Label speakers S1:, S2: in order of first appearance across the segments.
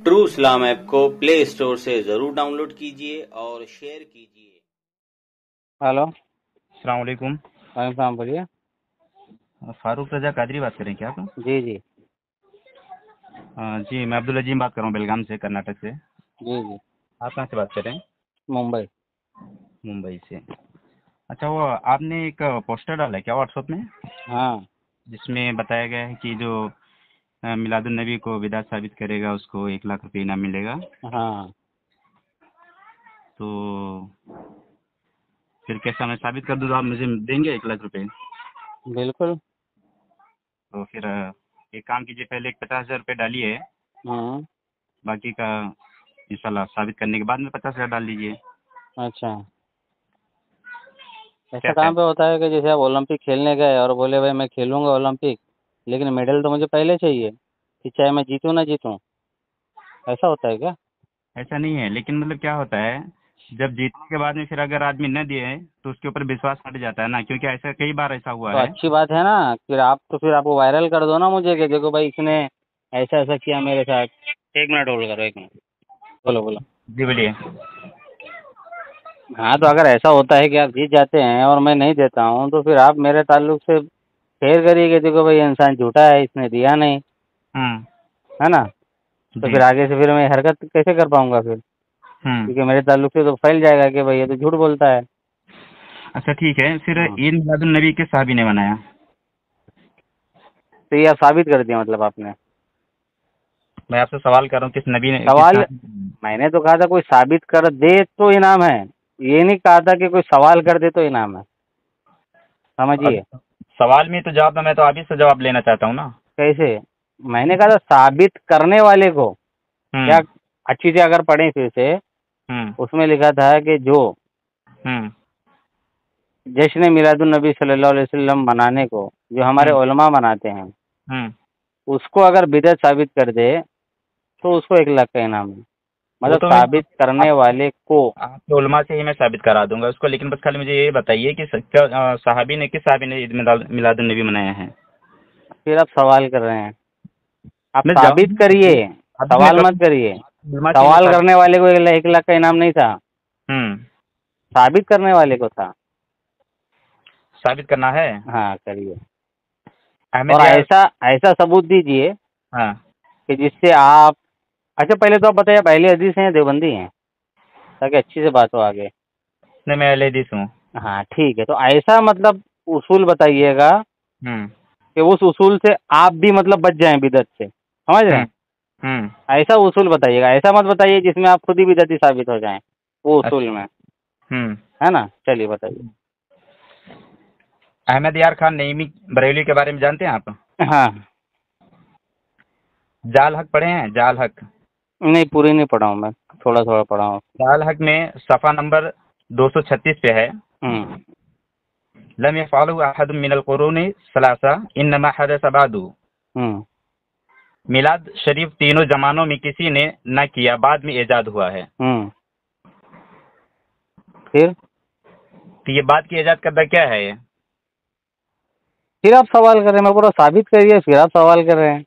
S1: True इस्लाम app को play store से जरूर डाउनलोड कीजिए और शेयर कीजिए।
S2: हेलो।
S3: अस्सलाम वालेकुम।
S2: वालेकुम सलाम, बोलिए।
S3: फारूक रजा कादरी बात करें क्या आप?
S2: जी जी
S3: जी मैं अब्दुल अजीम बात कर रहा हूँ बेलगाम से, कर्नाटक से।
S2: जी जी।
S3: आप कहाँ से बात कर रहे हैं?
S2: मुंबई।
S3: मुंबई से। अच्छा, वो आपने एक पोस्टर डाला है क्या व्हाट्सएप में,
S2: हाँ
S3: जिसमें बताया गया है कि जो मिलादुन नबी को बिदअत साबित करेगा उसको 1 लाख रुपये इनाम मिलेगा।
S2: हाँ,
S3: तो फिर कैसा, मैं साबित कर दूँ तो आप मुझे देंगे 1 लाख रुपये?
S2: बिल्कुल।
S3: तो फिर एक काम कीजिए, पहले एक 50,000 रुपये डालिए,
S2: हाँ।
S3: बाकी का इंशाल्लाह साबित करने के बाद में 50,000 डाल दीजिए।
S2: अच्छा, ऐसा
S3: कैसा
S2: कहाँ
S3: है?
S2: पे होता है कि जैसे आप ओलंपिक खेलने गए और बोले भाई मैं खेलूंगा ओलंपिक, लेकिन मेडल तो मुझे पहले चाहिए कि चाहे मैं जीतूं ना जीतूं, ऐसा होता है क्या?
S3: ऐसा नहीं है, लेकिन मतलब क्या होता है, जब जीतने के बाद में फिर अगर आदमी न दिए तो उसके ऊपर विश्वास हट जाता है ना, क्योंकि ऐसा कई बार ऐसा हुआ
S2: तो
S3: है।
S2: अच्छी बात है ना, फिर आपको वायरल कर दो ना मुझे कि देखो भाई इसने ऐसा ऐसा किया मेरे साथ। 1 मिनट होल्ड करो, 1 मिनट। बोलो बोलो।
S3: जी बोलिए।
S2: हाँ, तो अगर ऐसा होता है कि आप जीत जाते हैं और मैं नहीं देता हूँ, तो फिर आप मेरे ताल्लुक से शेयर करिए कि देखो भाई ये इंसान झूठा है, इसने दिया नहीं,
S3: हम्म।
S2: है ना। तो
S3: जी।
S2: फिर आगे से फिर मैं हरकत कैसे कर पाऊंगा फिर,
S3: हम्म।
S2: क्योंकि मेरे ताल्लुक से तो फैल जाएगा कि भाई ये तो झूठ बोलता है।
S3: अच्छा ठीक है, फिर
S2: हाँ,
S3: ईद मिलादुन नबी किस साहबी ने बनाया?
S2: तो ये आप साबित कर दिया मतलब आपने।
S3: मैं आपसे सवाल कर रहा हूँ, किस नबी ने, किस
S2: सवाल,
S3: साहबी?
S2: मैंने तो कहा था कोई साबित कर दे तो इनाम है, ये नहीं कहा था कि कोई सवाल कर दे तो इनाम है,
S3: अब
S2: समझिए।
S3: सवाल में तो जवाब, मैं तो आप ही से जवाब लेना चाहता हूँ ना।
S2: कैसे? मैंने कहा था साबित करने वाले को, क्या,
S3: हम्म।
S2: अच्छी से अगर पढ़े फिर से,
S3: हम्म।
S2: उसमें लिखा था कि जो
S3: हम्म।
S2: जश्न मिलादुन नबी सल्लल्लाहु अलैहि वसल्लम मनाने को जो हमारे
S3: हम्म।
S2: उलमा मनाते हैं,
S3: हम्म।
S2: उसको अगर बिदअत साबित कर दे तो उसको 1 लाख का इनाम है।
S3: वो
S2: मतलब
S3: तो मैं
S2: साबित करने वाले को।
S3: आपके उलमा से ही मैं साबित करा दूंगा उसको, लेकिन बस खाली मुझे ये बताइए कि साहबी ने, किस साहबी ने ईद मिलादुन नबी मनाया है?
S2: फिर आप सवाल कर रहे हैं, आप
S3: मैं जवाब
S2: साबित करिए,
S3: अभी मैं
S2: सवाल मत
S3: करूँ,
S2: करिए।
S3: उलमा से ही मैं
S2: सवाल
S3: साबित।
S2: करने वाले को 1 लाख का इनाम नहीं था,
S3: हम्म।
S2: साबित करने वाले को था।
S3: साबित करना है।
S2: हाँ, करिए।
S3: अहमद
S2: और
S3: यार।
S2: ऐसा ऐसा सबूत दीजिए
S3: हाँ।
S2: कि जिससे आप, अच्छा पहले तो आप बताइए, पहले हदीस हैं देवबंदी हैं, ताकि अच्छी से बात हो आगे।
S3: नहीं, मैं अहले हदीस हूँ।
S2: हाँ ठीक है, तो ऐसा मतलब उसूल बताइएगा
S3: हम्म।
S2: कि उस उसूल से आप भी मतलब बच जाएं बिदअत से, समझ रहे
S3: हम्म।
S2: हैं।
S3: हम्म।
S2: ऐसा उसूल बताइएगा, ऐसा मत बताइए जिसमें आप खुद ही बिदअती साबित हो जाएं वो उसूल
S3: अच्छा।
S2: में,
S3: हम्म।
S2: है ना। चलिए बताइए।
S3: अहमद यार खान नईमी बरेली के बारे में जानते हैं आप?
S2: हाँ।
S3: जाल हक पढ़े हैं? जाल हक।
S2: नहीं, पूरी नहीं पढ़ा हूँ मैं, थोड़ा थोड़ा पढ़ा हूँ।
S3: जाल हक में सफ़ा नंबर 236 पे है,
S2: हम्म।
S3: लम यफ़अलहु अहदुम मिनल कुरूनि सलासा इन्नमा हदस बादु।
S2: हम्म।
S3: मिलाद शरीफ तीनों जमानों में किसी ने न किया, बाद में ईजाद हुआ है।
S2: हम्म। फिर
S3: तो ये बात की ईजाद करता क्या है ये?
S2: फिर आप सवाल कर रहे हैं, मैं पूरा साबित करिए, फिर आप सवाल कर रहे हैं।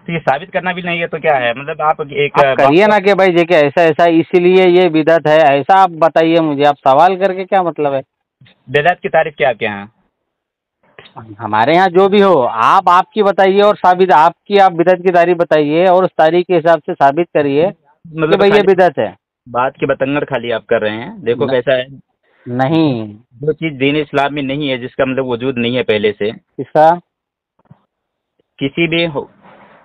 S3: तो ये साबित करना भी नहीं है तो क्या है, मतलब आप एक
S2: आप करिए
S3: बात।
S2: ना कि भाई देखिए ऐसा ऐसा इसलिए ये बिदअत है, ऐसा आप बताइए मुझे, आप सवाल करके क्या मतलब है।
S3: बिदअत की तारीफ क्या आपके यहाँ?
S2: हमारे यहाँ जो भी हो, आप आपकी बताइए और साबित आपकी, आप बिदअत की तारीफ बताइए और उस तारीख के हिसाब से साबित करिए कि
S3: मतलब
S2: भाई ये
S3: खाली
S2: बिदअत है।
S3: बात की बतंगड़ खाली आप कर रहे हैं। देखो
S2: न,
S3: कैसा है,
S2: नहीं।
S3: जो चीज दीन इस्लाम में नहीं है, जिसका मतलब वजूद नहीं है पहले से,
S2: इसका
S3: किसी भी हो,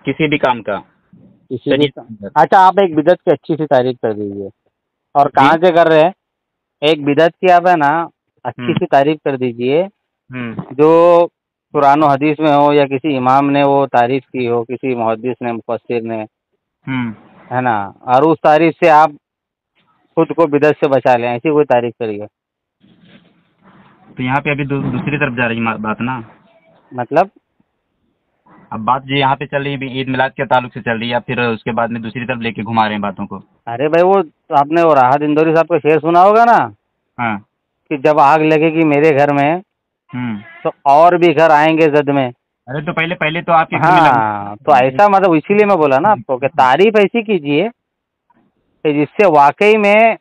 S3: किसी भी काम का
S2: किसी भी,
S3: शरीयत के अंदर।
S2: अच्छा आप एक बिदअत की अच्छी सी तारीफ कर दीजिए। और
S3: जी।
S2: कहाँ से कर रहे हैं? एक बिदअत की आप है ना, अच्छी
S3: हम्म।
S2: सी तारीफ कर दीजिए,
S3: हम्म।
S2: जो कुरान और हदीस में हो या किसी इमाम ने वो तारीफ की हो, किसी मुहद्दिस ने, मुफस्सिर ने,
S3: हम्म।
S2: है ना। और उस तारीफ से आप खुद को बिदअत से बचा लें, ऐसी कोई तारीफ करिए।
S3: तो यहाँ पे अभी दूसरी तरफ जा रही बात ना।
S2: मतलब
S3: अब बात जो यहाँ पे चल रही है ईद मिलाद के ताल्लुक से चल रही है, या फिर उसके बाद में दूसरी तरफ लेके घुमा रहे हैं बातों को?
S2: अरे भाई वो, आपने वो राहत इंदौरी साहब का शेर सुना होगा ना,
S3: हाँ।
S2: कि जब आग लगेगी मेरे घर में
S3: हम्म।
S2: तो और भी घर आएंगे जद में।
S3: अरे तो पहले पहले तो आपके घर में
S2: हाँ, तो ऐसा मतलब इसीलिए मैं बोला ना आपको कि तारीफ ऐसी कीजिए कि जिससे वाकई में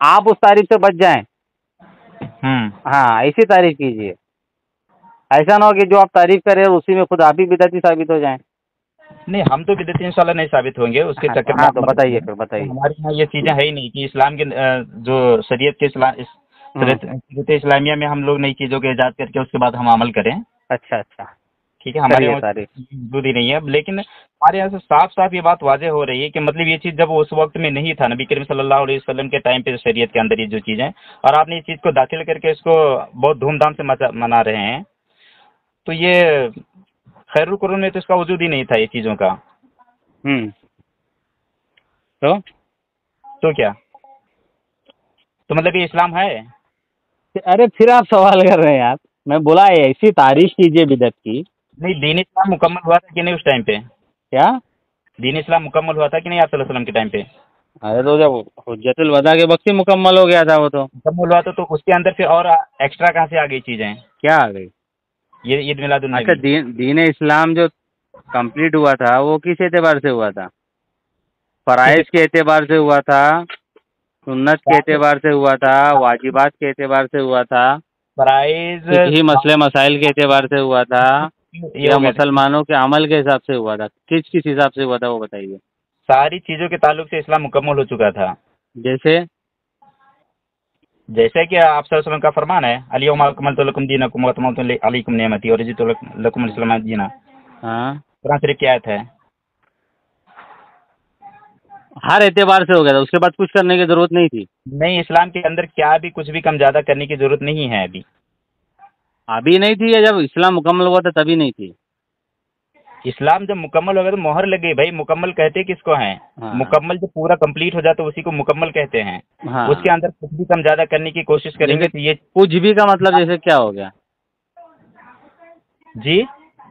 S2: आप उस तारीफ से बच जाएं। हाँ, ऐसी तारीफ कीजिए। ऐसा ना हो कि जो आप तारीफ करें उसी में खुद आप ही बिदअती साबित हो जाएं।
S3: नहीं, हम तो बिदअती इंशाल्लाह नहीं साबित होंगे उसके
S2: हाँ,
S3: चक्कर में।
S2: हाँ,
S3: आप
S2: तो
S3: मत
S2: बताइए,
S3: पड़िए।
S2: फिर
S3: तो
S2: बताइए।
S3: हमारे यहाँ ये चीजें है ही नहीं कि इस्लाम के जो शरीयत के शरीयत इस्लामिया में हम लोग नई चीजों के ईजाद करके उसके बाद हम अमल करें।
S2: अच्छा, अच्छा,
S3: ठीक है, हमारे
S2: करिए
S3: यहाँ
S2: तारीफ।
S3: मौजूद ही नहीं है। लेकिन हमारे यहाँ से साफ साफ ये बात वाज़ेह हो रही है कि मतलब ये चीज़ जब उस वक्त में नहीं था, नबी करीम सल्लल्लाहु अलैहि वसल्लम के टाइम पे शरीयत के अंदर ये जो चीज़ें, और आपने इस चीज़ को दाखिल करके इसको बहुत धूमधाम से मना रहे हैं, तो ये खैरुल कुरून में तो इसका वजूद ही नहीं था ये चीज़ों का। तो क्या, तो मतलब ये इस्लाम है?
S2: अरे फिर आप सवाल कर रहे हैं यार। मैं बोला ऐसी तारीफ कीजिए बिदअत की।
S3: नहीं, दीन इस्लाम मुकम्मल हुआ था कि नहीं उस टाइम पे?
S2: क्या?
S3: दीन इस्लाम मुकम्मल हुआ था कि नहीं आप सल्लल्लाहु अलैहि वसल्लम के टाइम पे?
S2: अरे तो जब हुज्जतुल वदा के वक्त ही मुकम्मल हो गया था वो तो।
S3: मुकम्मल हुआ तो उसके अंदर फिर और एक्स्ट्रा कहाँ से आ गई चीज़ें?
S2: क्या आ गई?
S3: ये ईद मिलादुन
S2: अच्छा,
S3: नबी।
S2: दीन इस्लाम जो कंप्लीट हुआ था वो किस एतबार से हुआ था? फराइज के एतबार से हुआ था, सुन्नत के एतबार से हुआ था, वाजिबात के एतबार से हुआ था,
S3: फराइज
S2: फिकही मसले मसाइल के एतबार से हुआ था,
S3: ये
S2: या
S3: हो गया था।
S2: मुसलमानों के अमल के हिसाब से हुआ था? किस किस हिसाब से हुआ था वो बताइए।
S3: सारी चीजों के ताल्लुक से इस्लाम मुकम्मल हो चुका था।
S2: जैसे
S3: जैसे कि आप सल्लल्लाहु अलैहि वसल्लम का फरमान है, अल-यौमा अकमलतु लकुम दीनकुम व अतममतु अलैकुम निअमती व रज़ीतु लकुम इस्लाम दीना।
S2: हाँ,
S3: कुरान शरीफ की आयत है।
S2: हर एतबार से हो गया था, उसके बाद कुछ करने की जरूरत नहीं थी।
S3: नहीं, इस्लाम के अंदर क्या भी कुछ भी कम ज्यादा करने की जरूरत नहीं है अभी।
S2: अभी नहीं थी, या जब इस्लाम मुकम्मल हुआ था तभी नहीं थी?
S3: इस्लाम जब मुकम्मल हो गया तो मोहर लग गई भाई। मुकम्मल कहते किसको हैं?
S2: हाँ,
S3: मुकम्मल जब पूरा कंप्लीट हो जाता है उसी को मुकम्मल कहते हैं।
S2: हाँ।
S3: उसके अंदर कुछ भी कम ज्यादा करने की कोशिश करेंगे तो ये
S2: कुछ भी का मतलब जैसे क्या हो गया?
S3: जी,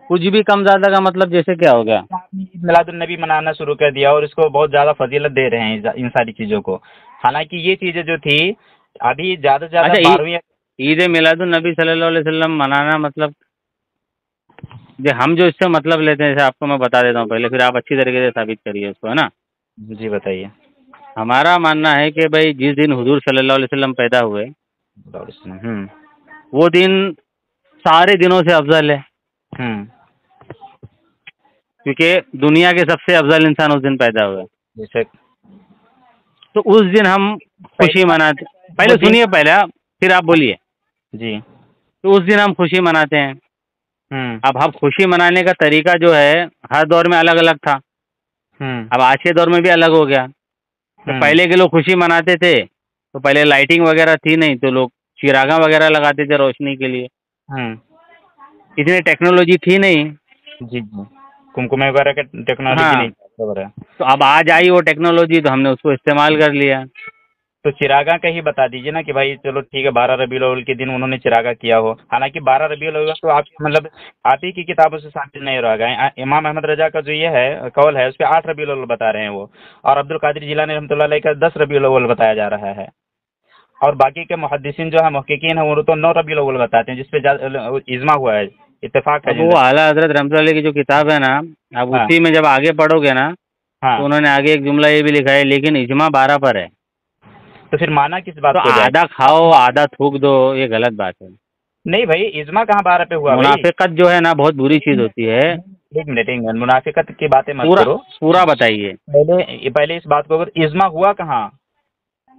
S2: कुछ भी कम ज्यादा का मतलब जैसे क्या हो गया?
S3: आपने ईद मिलादुन नबी मनाना शुरू कर दिया और इसको बहुत ज्यादा फजीलत दे रहे हैं इन सारी चीजों को। हालांकि ये चीजें जो थी अभी ज्यादा से ज्यादा
S2: अच्छा,
S3: 12वीं।
S2: ईद मिलादुन नबी सल्लल्लाहु अलैहि वसल्लम मनाना मतलब हम जो इससे मतलब लेते हैं, जैसे आपको मैं बता देता हूँ पहले, फिर आप अच्छी तरीके से साबित करिए उसको, है ना।
S3: जी बताइए।
S2: हमारा मानना है कि भाई जिस दिन हुजूर सल्लल्लाहु अलैहि वसल्लम पैदा हुए
S3: हम्म
S2: वो दिन सारे दिनों से अफजल है,
S3: हम्म
S2: क्योंकि दुनिया के सबसे अफजल इंसान उस दिन पैदा हुए।
S3: जैसे
S2: तो उस दिन हम खुशी मनाते। पहले सुनिए, पहले फिर आप बोलिए।
S3: जी।
S2: तो उस दिन हम खुशी मनाते हैं। अब खुशी मनाने का तरीका जो है हर दौर में अलग अलग था। अब आज के दौर में भी अलग हो गया। तो पहले के लोग खुशी मनाते थे तो पहले लाइटिंग वगैरह थी नहीं, तो लोग चिरागा वगैरह लगाते थे रोशनी के लिए। इतनी टेक्नोलॉजी थी नहीं।
S3: जी जी, कुमकुम वगैरह का टेक्नोलॉजी
S2: हाँ,
S3: नहीं था।
S2: तो अब आज आई वो टेक्नोलॉजी तो हमने उसको इस्तेमाल कर लिया।
S3: तो चिरागा का ही बता दीजिए ना कि भाई चलो ठीक है 12 रबीउल अव्वल के दिन उन्होंने चिरागा किया हो। हालांकि 12 रबीउल अव्वल तो आप मतलब आप ही की किताबों से साबित नहीं रह गए। इमाम अहमद रजा का जो ये है कौल है उस पर 8 रबीउल अव्वल बता रहे हैं वो, और अब्दुल कादिर जिलानी रहमतुल्लाह अलैह का 10 रबीउल अव्वल बताया जा रहा है, और बाकी के मुहद्दिसीन जो है मुहक्किकीन है वो तो 9 रबीउल अव्वल बताते हैं, जिसपे इजमा हुआ है, इत्तेफाक है।
S2: अब वो आला हजरत रहमतुल्लाह अलैह की जो किताब है ना, अब
S3: हाँ।
S2: उसी में जब आगे पढ़ोगे ना तो उन्होंने आगे एक जुमला ये भी लिखा है, लेकिन इजमा 12 पर है।
S3: तो फिर माना किस बात
S2: तो
S3: को जाए?
S2: आधा खाओ आधा थूक दो, ये गलत बात है।
S3: नहीं भाई, इजमा कहाँ 12 पे हुआ भाई?
S2: मुनाफिकत जो है ना बहुत बुरी चीज होती है।
S3: एक मिनट मुनाफिकत की बातें मत
S2: पूरा
S3: करो,
S2: पूरा बताइए।
S3: पहले इस बात को, अगर इजमा हुआ कहाँ?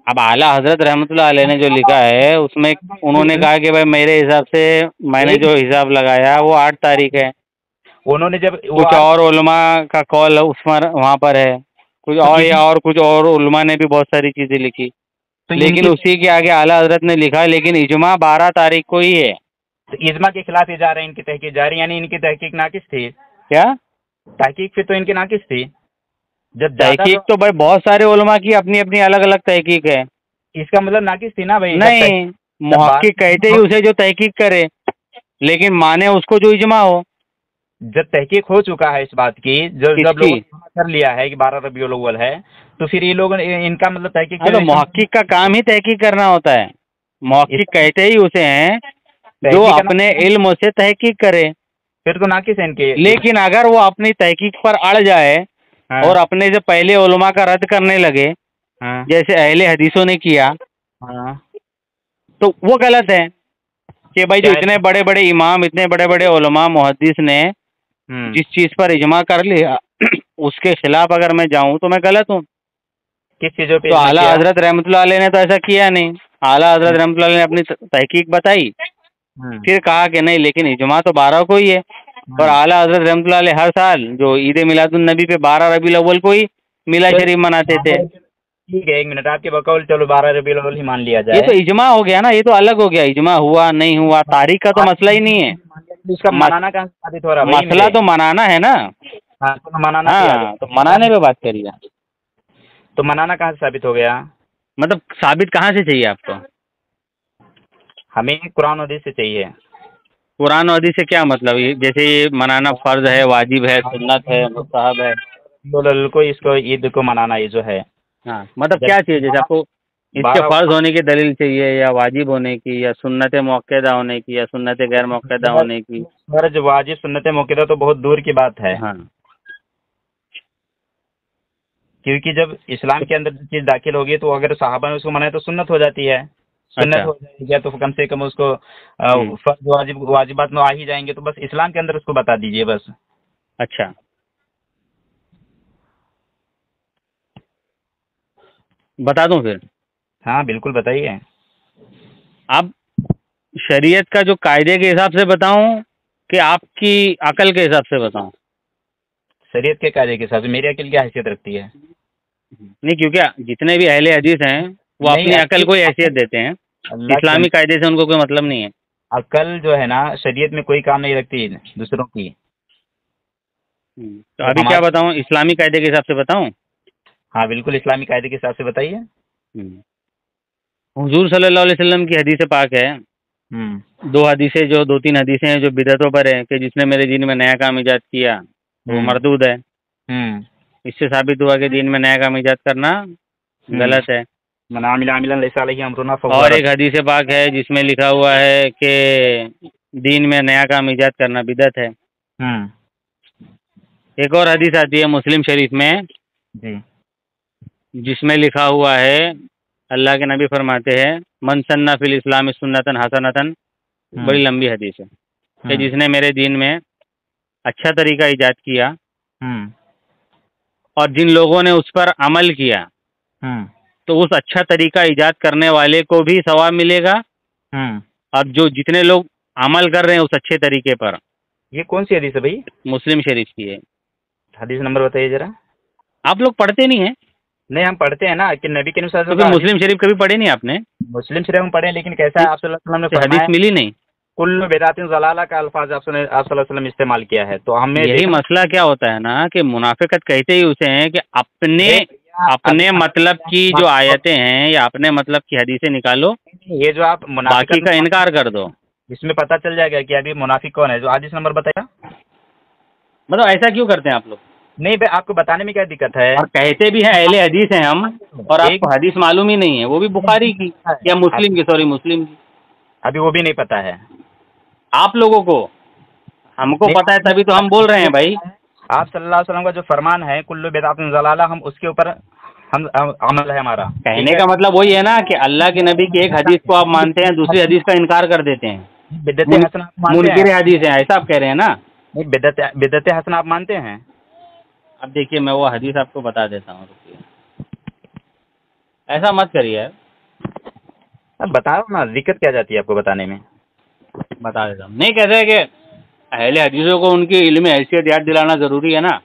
S2: अब आला हजरत रहमतुल्लाह अलैह ने जो लिखा है उसमें उन्होंने कहा कि भाई मेरे हिसाब से मैंने जो हिसाब लगाया वो 8 तारीख है।
S3: उन्होंने जब
S2: कुछ और उलमा का कॉल उस पर वहाँ पर है, कुछ और या और कुछ और उलमा ने भी बहुत सारी चीजें लिखी, लेकिन उसी के आगे आला हजरत ने लिखा लेकिन इजमा 12 तारीख को ही है।
S3: तो इजमा के खिलाफ ये जा रहे हैं, इनकी तहकीक जा रही, यानी इनकी तहकीक नाकिस थी।
S2: क्या
S3: तहकीक फिर तो इनकी नाकिस थी। जब
S2: तहकीक तो भाई बहुत सारे उलमा की अपनी अपनी अलग अलग तहकीक है।
S3: इसका मतलब नाकिस थी ना भाई?
S2: नहीं, मुहक्किक कहते ही उसे जो तहकीक करे, लेकिन माने उसको जो इजमा हो।
S3: जब तहकीक हो चुका है इस बात की, जब लोगों ने कर लिया है कि 12 रबीउल अव्वल है, तो फिर ये लोग इनका मतलब तहकीक
S2: तो मुहक्किक का काम ही तहकीक करना होता है। मुहक्किक कहते ही उसे हैं जो अपने इल्म से तहकीक करे।
S3: फिर तो नाकिस है इनके।
S2: लेकिन अगर वो अपनी तहकीक पर अड़ जाए
S3: हाँ।
S2: और अपने से पहले उलमा का रद्द करने लगे,
S3: हाँ।
S2: जैसे अहले हदीसों ने किया,
S3: हाँ।
S2: तो वो गलत है कि भाई जो
S3: क्या है?
S2: इतने बड़े बड़े इमाम, इतने बड़े बड़े उलमा मुहद्दिस ने जिस चीज पर इजमा कर लिया उसके खिलाफ अगर मैं जाऊं तो मैं गलत हूं।
S3: किस चीजों पे
S2: तो
S3: इज्मा
S2: आला
S3: किया?
S2: हजरत रहमतुल्लाह अलैह ने तो ऐसा किया नहीं। आला हजरत रहमतुल्लाह अलैह ने अपनी तहकीक बताई, फिर कहा कि नहीं लेकिन इजमा तो 12 को ही है, और आला हजरत रहमतुल्लाह अलैह हर साल जो ईद मिलादुन नबी पे 12 रबीउल अव्वल को ही मिलाद शरीफ मनाते थे।
S3: ठीक है, 1 मिनट आपके बकौल, चलो 12 रबीउल अव्वल ही मान लिया
S2: ये
S3: जाए।
S2: तो इजमा हो गया ना, ये तो अलग हो गया, इजमा हुआ नहीं हुआ तारीख का तो मसला ही नहीं है।
S3: इसका मनाना कहाँ से साबित हो रहा है भाई
S2: मसला
S3: मेरे?
S2: तो मनाना है ना।
S3: हाँ, तो मनाना पे आ
S2: हाँ,
S3: जाओ।
S2: तो मनाने पे बात करिए।
S3: तो मनाना कहाँ से साबित हो गया?
S2: मतलब साबित कहाँ से चाहिए आपको?
S3: हमें कुरान और हदीस से चाहिए।
S2: कुरान और हदीस से क्या मतलब? ये जैसे ये मनाना फर्ज है, वाजिब है, सुन्नत है, मुस्तहब है।
S3: रबीउल को, इसको ईद को मनाना, ये जो है।
S2: हाँ, मतलब क्या चाहिए? जैसे आपको इसके
S3: 12
S2: फर्ज होने की दलील चाहिए, या वाजिब होने की, या सुन्नत मुअक्कदा होने की, या सुन्नत गैर मुअक्कदा होने की?
S3: फर्ज वाजिब सुन्नत मुक्कदा तो बहुत दूर की बात है।
S2: हाँ,
S3: क्योंकि जब इस्लाम के अंदर जो चीज दाखिल होगी तो अगर साहबा ने उसको मनाया तो सुन्नत हो जाती है। सुन्नत
S2: अच्छा।
S3: हो जाएगी तो कम से कम उसको फर्ज वाजिबात में आ ही जाएंगे, तो बस इस्लाम के अंदर उसको बता दीजिए बस।
S2: अच्छा, बता दूं फिर?
S3: हाँ बिल्कुल बताइए।
S2: आप शरीयत का जो कायदे के हिसाब से बताऊं कि आपकी अकल के हिसाब से बताऊं?
S3: शरीयत के कायदे के हिसाब से मेरी अकल क्या हैसियत रखती है?
S2: नहीं, क्योंकि जितने भी अहले हदीस हैं वो
S3: नहीं,
S2: अपनी अकल को ही हैसियत देते हैं,
S3: अल्लाह के
S2: इस्लामी कायदे से उनको कोई मतलब नहीं है।
S3: अकल जो है ना शरीयत में कोई काम नहीं रखती दूसरों की।
S2: तो अभी क्या बताऊं, इस्लामी कायदे के हिसाब से बताऊं?
S3: हाँ बिल्कुल, इस्लामी कायदे के हिसाब से बताइए।
S2: हुजूर सल्लल्लाहु अलैहि वसल्लम की हदीस पाक है, दो तीन हदीसें हैं जो बिदअतों पर है कि जिसने मेरे दीन में नया काम इजाद किया वो मरदूद है। इससे साबित हुआ कि दीन में नया काम इजाद करना गलत है।
S3: मन आमिला आमिलन लैसा अलैहि अमरुना
S2: और एक हदीस पाक है जिसमें लिखा हुआ है कि दीन में नया काम इजाद करना बिदअत है। एक और हदीस आती है मुस्लिम शरीफ में
S3: जी।
S2: जिसमें लिखा हुआ है, अल्लाह के नबी फरमाते हैं, मन सन्ना फिल इस्लाम सुन्नतन हसनतन, बड़ी लंबी हदीस है, कि जिसने मेरे दीन में अच्छा तरीका इजाद किया और जिन लोगों ने उस पर अमल किया तो उस अच्छा तरीका इजाद करने वाले को भी सवाब मिलेगा, और जो जितने लोग अमल कर रहे हैं उस अच्छे तरीके पर।
S3: ये कौन सी हदीस है भाई?
S2: मुस्लिम शरीफ की है।
S3: हदीस नंबर बताइए जरा।
S2: आप लोग पढ़ते नहीं हैं?
S3: नहीं, हम पढ़ते हैं ना कि नबी के अनुसार
S2: तो फिर मुस्लिम शरीफ कभी पढ़े नहीं आपने?
S3: मुस्लिम शरीफ हम पढ़े हैं, लेकिन कैसा है आप सल्लल्लाहु अलैहि वसल्लम ने
S2: हदीस
S3: फरमाया
S2: मिली नहीं?
S3: कुल्लु बिदातिन ज़लाला का अल्फाज आप सल्लल्लाहु अलैहि वसल्लम इस्तेमाल किया है, तो हमें
S2: यही मसला क्या होता है ना कि मुनाफिकत कहते ही उसे हैं कि अपने मतलब की जो आयतें हैं या अपने मतलब की हदीसें निकालो,
S3: ये जो आप
S2: बाकी का इनकार कर दो।
S3: इसमें पता चल जाएगा कि अभी मुनाफिक कौन है। जो हदीस नंबर बताया,
S2: मतलब ऐसा क्यों करते हैं आप लोग?
S3: नहीं भाई, आपको बताने में क्या दिक्कत है?
S2: और कहते भी हैं अहले हदीस हैं हम, और आपको हदीस मालूम ही नहीं है, वो भी बुखारी की या मुस्लिम की, सॉरी मुस्लिम की।
S3: अभी वो भी नहीं पता है
S2: आप लोगों को, हमको पता है तभी तो हम बोल रहे हैं भाई।
S3: आप सल्लल्लाहु अलैहि वसल्लम का जो फरमान है कुल्लु बिदातिन ज़लाला, हम उसके ऊपर हम अमल है हमारा।
S2: कहने का मतलब वही है ना कि अल्लाह के नबी की एक हदीस को आप मानते हैं, दूसरी हदीस का इनकार कर देते हैं।
S3: बिदअत हसन आप मानते
S2: मुनकिर
S3: हैं?
S2: हदीस है, ऐसा आप कह रहे हैं ना?
S3: नहीं, बिदअत हसन आप मानते हैं?
S2: अब देखिए मैं वो हदीस आपको बता देता हूँ, रुकिए, ऐसा मत करिए यार।
S3: अब बताओ ना, दिक्कत क्या जाती है आपको बताने में?
S2: बता देता हूँ। नहीं कहते हैं कि अहले हदीसों को उनकी इल्मी हैसियत याद दिलाना जरूरी है ना?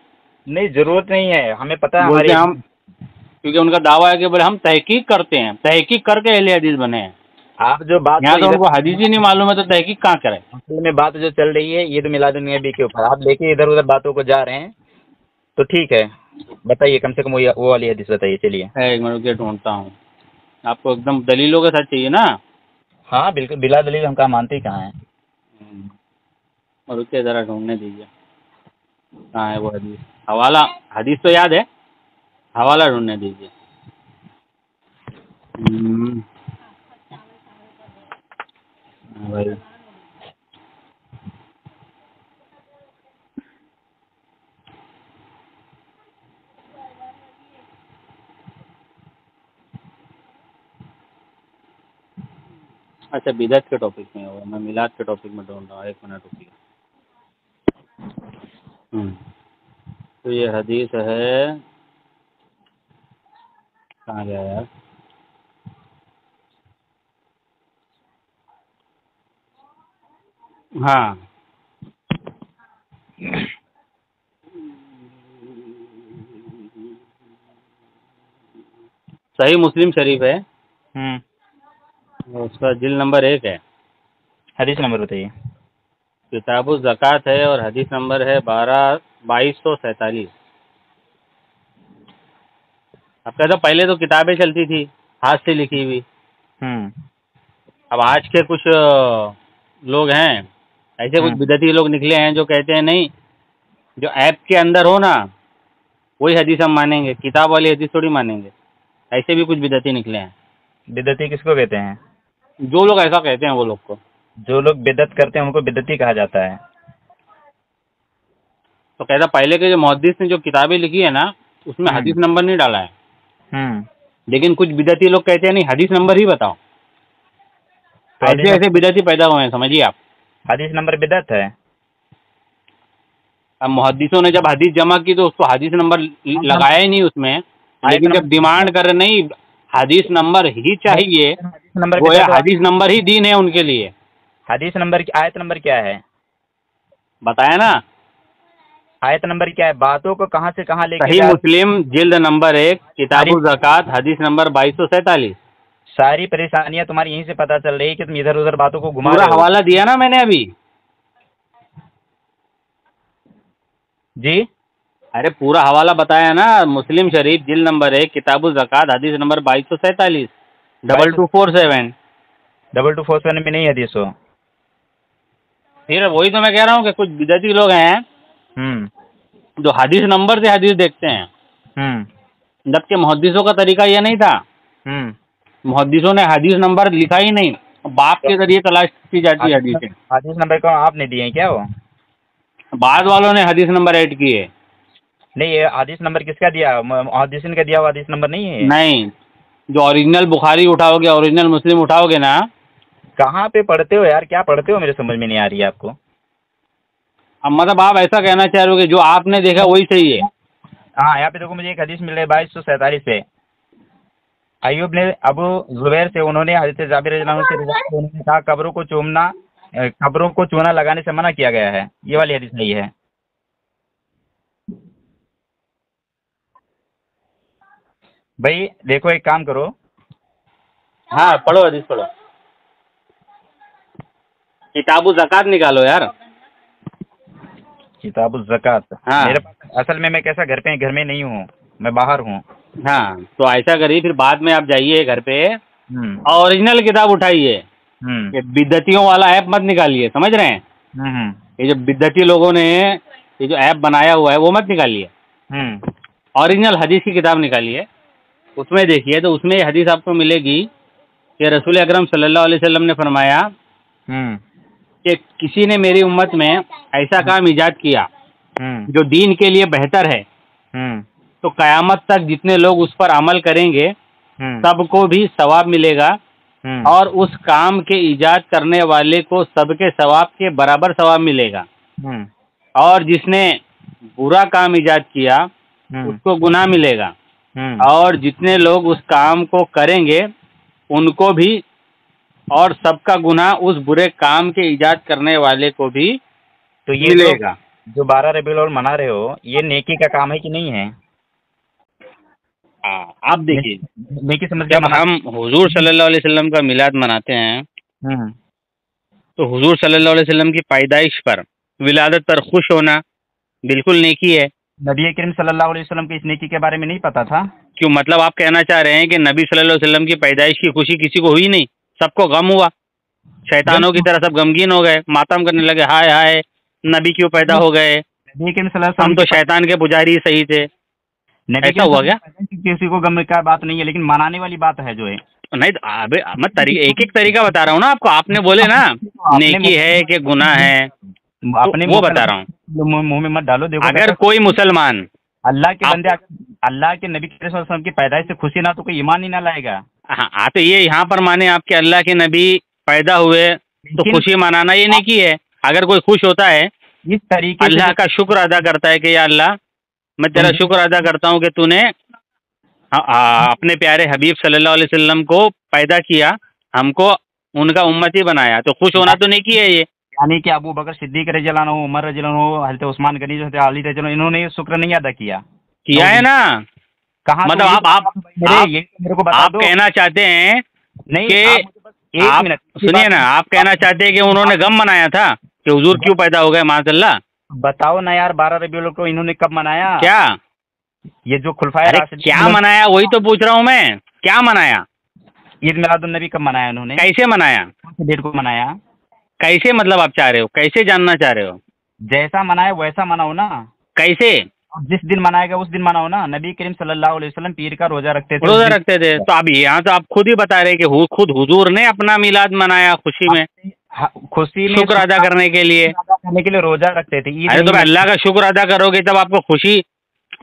S3: नहीं, जरूरत नहीं है, हमें पता है
S2: बोलते
S3: हमारी।
S2: हैं हम, क्योंकि उनका दावा है कि बोले हम तहकीक करते हैं, तहकीक करके अहले हदीस बने हैं।
S3: आप जो बात
S2: यहाँ तो उनको हदीस ही नहीं मालूम है तो तहकीक कहाँ करें?
S3: असल में बात जो चल रही है ये तो मिलादुन नबी के ऊपर आप लेके इधर उधर बातों को जा रहे हैं, तो ठीक है बताइए, कम से कम वो वाली हदीस बताइए। चलिए।
S2: एक मिनट के ढूंढता हूँ, आपको एकदम दलीलों के साथ चाहिए ना?
S3: हाँ बिल्कुल, बिला दलील हम कहाँ मानते ही कहाँ हैं।
S2: और उसके ज़रा ढूंढने दीजिए, कहाँ है वो हदीस। हवाला, हदीस तो याद है, हवाला ढूंढने दीजिए। हाँ भाई, अच्छा, बिदअत के टॉपिक में हो, मैं मिलाद के टॉपिक में ढूंढ रहा हूँ, 1 मिनट रुकिए। तो ये हदीस है, कहाँ गया यार? हाँ, सही मुस्लिम शरीफ है, उसका जिल्द नंबर 1 है।
S3: हदीस नंबर बताइए।
S2: किताबुल ज़कात है और हदीस नंबर है 2247। अब कहता पहले तो किताबें चलती थी हाथ से लिखी हुई। अब आज के कुछ लोग हैं, ऐसे कुछ बिदअती लोग निकले हैं जो कहते हैं नहीं, जो ऐप के अंदर हो ना वही हदीस हम मानेंगे, किताब वाली हदीस थोड़ी मानेंगे। ऐसे भी कुछ बिदअती निकले हैं।
S3: बिदअती किसको कहते हैं?
S2: जो लोग ऐसा कहते हैं वो लोग को।
S3: जो लोग बिदअत करते हैं उनको बिदअती कहा जाता है।
S2: तो कहता पहले के जो मुहद्दिस ने जो किताबें लिखी है ना उसमें हदीस नंबर नहीं डाला है, लेकिन कुछ बिदअती लोग कहते हैं नहीं हदीस नंबर ही बताओ। तो ऐसे ऐसे बिदअती पैदा हुए हैं, समझिए आप।
S3: हदीस नंबर बिदअत है।
S2: अब मुहद्दिसों ने जब हदीस जमा की तो उसको हदीस नंबर लगाया ही नहीं उसमें, लेकिन जब डिमांड कर रहे नहीं हदीस नंबर ही चाहिए, वो हदीस नंबर ही दीन है उनके लिए।
S3: हदीस नंबर की आयत नंबर क्या है
S2: बताया ना?
S3: आयत नंबर क्या है? बातों को कहाँ से कहाँ लेके
S2: सही मुस्लिम जिल्द नंबर 1 किताबुल ज़कात हदीस नंबर 2247।
S3: सारी परेशानियां तुम्हारी यहीं से पता चल रही है कि तुम इधर उधर बातों को घुमा
S2: पूरा
S3: रहे हो।
S2: हवाला दिया ना मैंने अभी
S3: जी।
S2: अरे पूरा हवाला बताया ना, मुस्लिम शरीफ जिल्द नंबर 1 किताबुल ज़कात हदीस नंबर 2247 2247
S3: 2247 में नहीं हदीस हो।
S2: फिर वही तो मैं कह रहा हूँ कि कुछ बिदअती लोग हैं जो हदीस नंबर से हदीस देखते हैं, जबकि मुहद्दिसों का तरीका यह नहीं था। मुहद्दिसों ने हदीस नंबर लिखा ही नहीं, बाप के जरिए तलाश की जाती है हदीसें।
S3: हदीस नंबर को आपने दिए हैं क्या? वो
S2: बाद वालों ने हदीस नंबर ऐड किए।
S3: नहीं, ये हदीस नंबर किसका दिया? मुहद्दिसिन का दिया हुआ हदीस नंबर नहीं है।
S2: नहीं, जो ओरिजिनल बुखारी उठाओगे, ओरिजिनल मुस्लिम उठाओगे ना।
S3: कहाँ पे पढ़ते हो यार? क्या पढ़ते हो? मेरे समझ में नहीं आ रही है आपको।
S2: अब मतलब आप ऐसा कहना चाह रहे हो कि जो आपने देखा वही सही है?
S3: हाँ, यहाँ पे देखो मुझे एक हदीस मिल रही है 2247 से। अय्यूब ने अबू जुबैर से, उन्होंने हज़रत जाबिर रज़ियल्लाहु अन्हु से रिवायत है, उन्होंने कहा कब्रों को चूना लगाने से मना किया गया है। ये वाली हदीस सही है। भाई देखो, एक काम करो।
S2: हाँ पढ़ो, हदीस पढ़ो, किताबुल ज़कात निकालो यार।
S3: किताबुल ज़कात।
S2: हाँ।
S3: मेरे पास असल में मैं कैसा घर में नहीं हूँ, मैं बाहर हूँ।
S2: हाँ तो ऐसा करिए, फिर बाद में आप जाइए घर पे ओरिजिनल किताब उठाइए, ये बिदअतियों वाला ऐप मत निकालिए, समझ रहे हैं? ये जो बिदअती लोगों ने ये जो ऐप बनाया हुआ है वो मत निकालिए, ओरिजिनल हदीस की किताब निकालिए। उसमें देखिए तो उसमें हदीस आपको मिलेगी कि रसूल अकरम सल्लल्लाहु अलैहि वसल्लम ने फरमाया कि किसी ने मेरी उम्मत में ऐसा काम ईजाद किया जो दीन के लिए बेहतर है, तो क़यामत तक जितने लोग उस पर अमल करेंगे सबको भी सवाब मिलेगा, और उस काम के ईजाद करने वाले को सबके सवाब के बराबर सवाब मिलेगा, और जिसने बुरा काम ईजाद किया उसको गुनाह मिलेगा, और जितने लोग उस काम को करेंगे उनको भी, और सबका गुनाह उस बुरे काम के ईजाद करने वाले को भी
S3: तो ये मिलेगा। जो 12 रबीउल अव्वल मना रहे हो, ये नेकी का काम है कि नहीं है?
S2: आप देखिए,
S3: नेकी समझ
S2: जब हम हुजूर सल्लल्लाहु अलैहि वसल्लम का मिलाद मनाते हैं तो हुजूर सल्लल्लाहु अलैहि वसल्लम की पैदाइश पर, विलादत पर खुश होना बिल्कुल नेकी है।
S3: नबी करीम सल्लल्लाहु अलैहि वसल्लम की इस नेकी के बारे में नहीं पता था?
S2: क्यों, मतलब आप कहना चाह रहे हैं कि नबी सल्लल्लाहु अलैहि वसल्लम की पैदाइश की खुशी किसी को हुई नहीं, सबको गम हुआ, शैतानों की तरह सब गमगीन हो गए, मातम करने लगे, हाय हाय नबी क्यों पैदा हो गए,
S3: नबी करीम सल्लल्लाहु अलैहि वसल्लम
S2: हम तो शैतान के पुजारी ही सही थे? ऐसा हुआ क्या?
S3: किसी को गम का बात नहीं है, लेकिन मनाने वाली बात है जो है।
S2: नहीं तो अबे मैं एक एक तरीका बता रहा हूँ ना आपको, आपने बोले ना नेकी है कि गुनाह है, अपने वो बता रहा हूँ,
S3: मुंह में मत डालो। देखो,
S2: अगर कोई मुसलमान
S3: अल्लाह के बंदे अल्लाह के नबी सल्लल्लाहु अलैहि वसल्लम की पैदाइश से खुशी ना तो कोई ईमान ही ना लाएगा।
S2: हाँ तो ये यहाँ पर माने आपके अल्लाह के नबी पैदा हुए तो खुशी मनाना ये नहीं की है। अगर कोई खुश होता है
S3: इस तरीके
S2: अल्लाह का शुक्र अदा करता है कि या अल्लाह मैं तेरा शुक्र अदा करता हूँ कि तूने अपने प्यारे हबीब सल्लल्लाहु अलैहि वसल्लम को पैदा किया, हमको उनका उम्मती बनाया, तो खुश होना तो नहीं की है ये।
S3: यानी कि अबू बकर सिद्दीक रज़ियल्लाहु अन्हु, उमर रज़ियल्लाहु अन्हु, हज़रत उस्मान गनी, हज़रत अली रज़ियल्लाहु अन्हु, इन्होंने ये शुक्र नहीं अदा किया
S2: है ना।
S3: कहाँ?
S2: मतलब
S3: मेरे को बता
S2: आप
S3: दो।
S2: कहना चाहते हैं
S3: नहीं,
S2: कि
S3: एक मिनट
S2: सुनिए ना, आप कहना चाहते हैं कि उन्होंने गम मनाया था कि हुजूर क्यों पैदा हो गए माज़अल्लाह।
S3: बताओ ना यार, 12 रबीउल अव्वल को इन्होंने कब मनाया?
S2: क्या
S3: ये जो खुलफाए राशिदीन,
S2: क्या मनाया, वही तो पूछ रहा हूँ मैं, क्या मनाया?
S3: ईद मिलादुन नबी कब मनाया उन्होंने?
S2: कैसे मनाया?
S3: कौन सी डेट को मनाया?
S2: कैसे, मतलब आप चाह रहे हो, कैसे जानना चाह रहे हो?
S3: जैसा मनाया वैसा मनाओ ना।
S2: कैसे?
S3: जिस दिन मनाएगा उस दिन मनाओ ना। नबी करीम सल्लल्लाहु अलैहि वसल्लम पीर का रोजा रखते थे।
S2: तो अभी यहाँ तो आप खुद ही बता रहे कि खुद हुजूर ने अपना मिलाद मनाया खुशी में,
S3: खुशी में,
S2: शुक्र अदा करने के लिए
S3: रोजा रखते थे।
S2: अरे तो अल्लाह का शुक्र अदा करोगे तब आपको खुशी,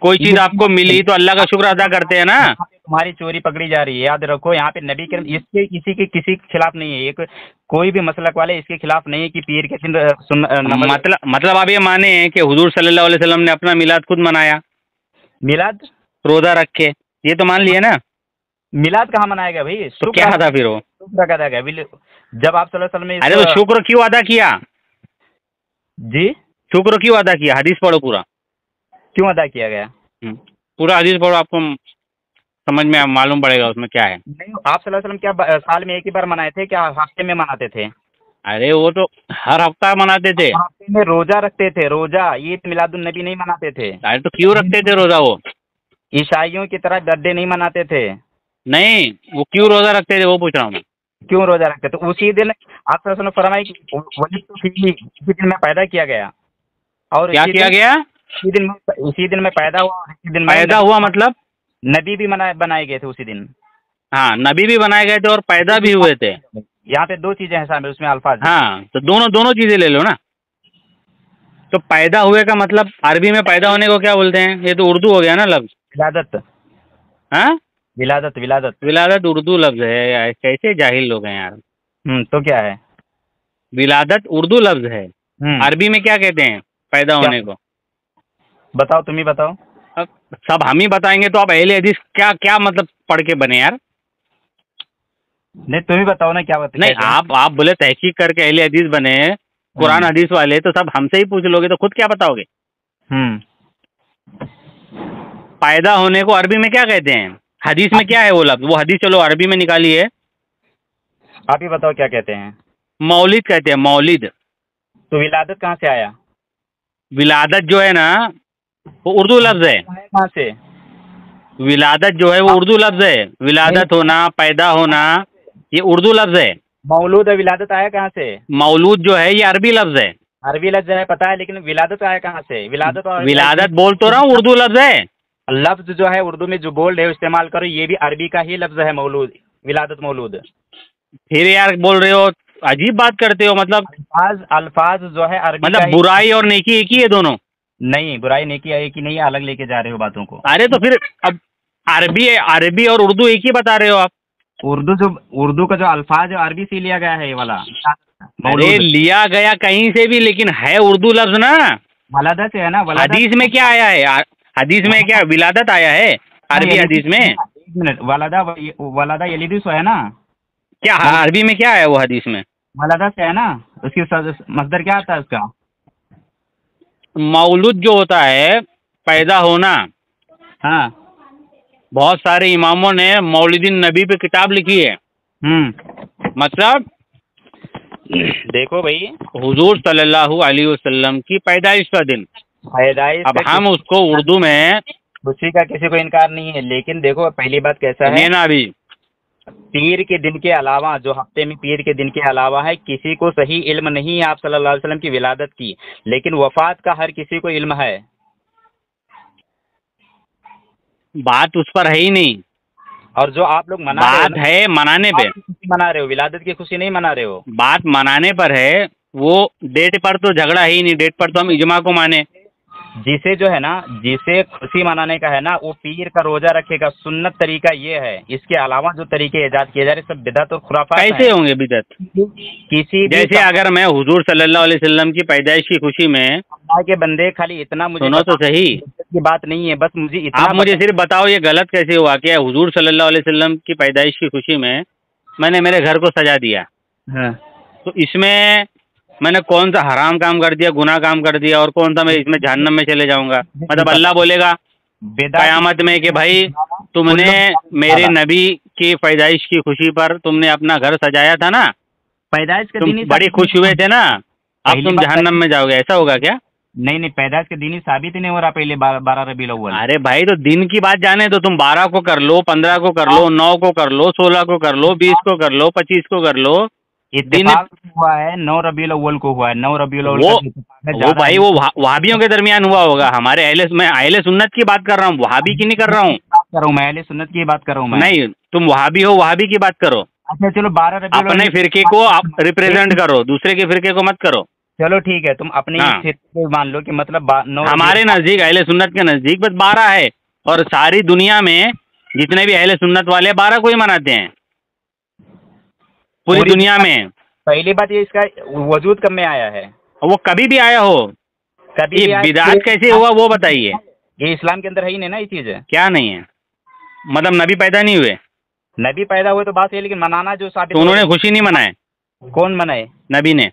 S2: कोई चीज आपको मिली तो अल्लाह का शुक्र अदा करते हैं ना।
S3: तुम्हारी चोरी पकड़ी जा रही है, याद रखो। यहाँ पे नबी करीम इसके किसी के खिलाफ नहीं है, एक कोई भी मसलक वाले इसके खिलाफ नहीं है कि पीर के दिन
S2: मतलब आप ये माने हैं कि हुजूर सल्लल्लाहु अलैहि वसल्लम ने अपना मिलाद खुद मनाया,
S3: मिलाद
S2: रोजा रख के, ये तो मान लिया ना।
S3: मिलाद कहाँ मनाएगा भाई?
S2: तो क्या था फिर वो?
S3: शुक्र अदा किया जब आप सल्लल्लाहु अलैहि वसल्लम ने।
S2: अरे तो शुक्र क्यों अदा किया
S3: जी? शुक्र
S2: क्यों अदा किया? हदीस पढ़ो पूरा,
S3: क्यों अदा किया गया?
S2: पूरा हदीस पढ़ो, आपको समझ में मालूम पड़ेगा उसमें क्या है।
S3: नहीं, आप सल्लल्लाहु अलैहि वसल्लम क्या साल में एक ही बार मनाए थे, क्या हफ्ते में मनाते थे?
S2: अरे वो तो हर हफ्ता मनाते थे।
S3: हफ्ते में रोजा रखते थे, रोजा। ईद मिलादुन नबी नहीं मनाते थे।
S2: अरे तो क्यों रखते थे रोजा? वो
S3: ईसाइयों की तरह बर्थडे नहीं मनाते थे।
S2: नहीं, वो क्यों रोजा रखते थे वो पूछ रहा हूँ मैं।
S3: क्यों रोजा रखते थे? उसी दिन आप सल्लल्लाहु अलैहि वसल्लम फरमाए कि उसी दिन में पैदा किया गया। और
S2: क्या किया गया?
S3: उसी दिन में पैदा हुआ, और इसी दिन
S2: पैदा हुआ मतलब
S3: नबी भी बनाए गए थे उसी दिन।
S2: हाँ, नबी भी बनाए गए थे और पैदा भी हुए थे।
S3: यहाँ पे दो चीजें हैं शामिल उसमें, अल्फाज।
S2: हाँ, तो दोनों चीजें ले लो ना। तो पैदा हुए का मतलब अरबी में पैदा होने को क्या बोलते हैं? ये तो उर्दू हो गया ना लफ्ज।
S3: विलादत।
S2: हाँ,
S3: विलादत
S2: उर्दू लफ्ज है। कैसे जाहिल लोग हैं यार।
S3: तो क्या है?
S2: विलादत उर्दू लफ्ज है। अरबी में क्या कहते हैं पैदा होने को?
S3: बताओ, तुम ही बताओ।
S2: अब सब हम ही बताएंगे तो आप अहले हदीस क्या मतलब पढ़ के बने यार?
S3: नहीं, तुम ही बताओ ना क्या बताओ।
S2: नहीं, आप बोले तहकीक करके अहले हदीस बने, कुरान हदीस वाले, तो सब हमसे ही पूछ लोगे तो खुद क्या बताओगे? पैदा होने को अरबी में क्या कहते हैं? हदीस में क्या है वो लफ्ज? वो हदीस चलो अरबी में निकालिए।
S3: आप ही बताओ क्या कहते हैं?
S2: मौलिद कहते हैं, मौलिद।
S3: तो विलादत कहाँ से आया?
S2: विलादत जो है ना वो उर्दू लफ्ज है।
S3: कहाँ से?
S2: विलादत जो है वो उर्दू लफ्ज है। विलादत होना, पैदा होना, ये उर्दू लफ्ज है।
S3: मौलूद विलादत आया कहाँ से?
S2: मौलूद जो है ये अरबी लफ्ज है।
S3: अरबी लफ्ज है, पता है, लेकिन विलादत आया कहाँ से?
S2: विलादत बोल तो रहा हूँ, उर्दू लफ्ज है।
S3: लफ्ज जो है उर्दू में जो बोल रहे हो इस्तेमाल करो, ये भी अरबी का ही लफ्ज है, मौलूद, विलादत, मौलूद।
S2: फिर यार बोल रहे हो, अजीब बात करते हो। मतलब
S3: अल्फाज जो है अरबी,
S2: मतलब बुराई और नेकी एक ही है दोनों?
S3: नहीं, बुराई नेकी एक ही नहीं है, अलग लेके जा रहे हो बातों को।
S2: अरे तो फिर अब अरबी और उर्दू एक ही बता रहे हो आप।
S3: उर्दू का जो अल्फाज है अरबी से लिया गया है ये वाला।
S2: अरे लिया गया कहीं से भी, लेकिन है उर्दू लफ्ज ना।
S3: वलादा से है ना।
S2: हदीस में क्या आया है? हदीस में क्या विलादत आया है अरबी हदीस में?
S3: एक मिनट, वलादा यलीदुस है ना।
S2: क्या अरबी में क्या है वो हदीस में?
S3: वलादा से है ना। उसकी मसदर क्या आता है उसका?
S2: मौलूद जो होता है पैदा होना।
S3: हाँ,
S2: बहुत सारे इमामों ने मौलिदिन नबी पे किताब लिखी है। मतलब
S3: देखो भाई,
S2: हुजूर सल्लल्लाहु अलैहि वसल्लम की पैदाइश का दिन। अब हम उसको उर्दू में,
S3: खुशी का किसी को इनकार नहीं है, लेकिन देखो पहली बात कैसा है
S2: ना, अभी
S3: पीर के दिन के अलावा, जो हफ्ते में पीर के दिन के अलावा है, किसी को सही इल्म नहीं है आप सल्लल्लाहु अलैहि वसल्लम की विलादत की, लेकिन वफात का हर किसी को इल्म है।
S2: बात उस पर है ही नहीं।
S3: और जो आप लोग
S2: बात है मनाने पे,
S3: मना रहे हो, विलादत की खुशी नहीं मना रहे हो।
S2: बात मनाने पर है, वो डेट पर तो झगड़ा ही नहीं। डेट पर तो हम इजमा को माने।
S3: जिसे जो है ना, जिसे खुशी मनाने का है ना, वो पीर का रोजा रखेगा। सुन्नत तरीका ये है, इसके अलावा जो तरीके इजाद किए जा रहे सब बिदअत और खुराफात
S2: कैसे
S3: हैं।
S2: होंगे बिदअत?
S3: किसी भी
S2: जैसे अगर मैं हुजूर सल्लल्लाहु अलैहि वसल्लम की पैदाइश की खुशी में,
S3: अल्लाह के बंदे, खाली इतना मुझे
S2: सुनो तो सही,
S3: की बात नहीं है, बस मुझे इतना
S2: आप मुझे सिर्फ बताओ ये गलत कैसे हुआ कि हुजूर सल्लल्लाहु अलैहि वसल्लम की पैदाइश की खुशी में मैंने मेरे घर को सजा दिया,
S3: हाँ।
S2: तो इसमें मैंने कौन सा हराम काम कर दिया, गुनाह काम कर दिया, और कौन सा मैं इसमें जहन्नम में चले जाऊंगा? मतलब अल्लाह बोलेगा कयामत में कि भाई तुमने मेरे नबी की पैदाइश की खुशी पर तुमने अपना घर सजाया था ना,
S3: पैदाइश के
S2: तुम
S3: दिन ही
S2: बड़ी खुश हुए थे ना, अब तुम जहन्नम में जाओगे, ऐसा होगा क्या?
S3: नहीं, पैदाइश के दिन ही साबित ही नहीं हो रहा पहले 12 रबीउल अव्वल।
S2: अरे भाई तो दिन की बात जाने तो तुम 12 को कर लो, 15 को कर लो, 9 को कर लो, 16 को कर लो, 20 को कर लो, 25 को कर लो।
S3: इत्तेफाक हुआ है 9 रबीउल अव्वल को हुआ है, 9 रबीउल अव्वल
S2: वो भाई वो वहाबियों के दरमियान हुआ होगा। हमारे मैं अहले सुन्नत की बात कर रहा हूँ, वहाबी की नहीं कर रहा हूँ।
S3: मैं अहले सुन्नत की बात कर रहा हूँ।
S2: नहीं, तुम वहाबी हो, वहाबी की बात करो।
S3: अच्छा चलो 12 रबीउल
S2: अपने फिरके को आप रिप्रेजेंट करो, दूसरे के फिरके को मत करो।
S3: चलो ठीक है, तुम अपने फिरके मान लो कि मतलब
S2: हमारे नजदीक अहले सुन्नत के नजदीक बस 12 है, और सारी दुनिया में जितने भी अहले सुन्नत वाले 12 को ही मनाते हैं, पूरी दुनिया में।
S3: पहली बात ये, इसका वजूद कब में आया है?
S2: वो कभी भी आया हो, कभी बिदात कैसे हुआ वो बताइए।
S3: ये इस्लाम के अंदर है ही नहीं ना ये चीज।
S2: क्या नहीं है? मतलब नबी पैदा नहीं हुए?
S3: नबी पैदा हुए तो बात है, लेकिन मनाना जो साबित,
S2: तो उन्होंने खुशी नहीं मनाए?
S3: कौन मनाए?
S2: नबी ने।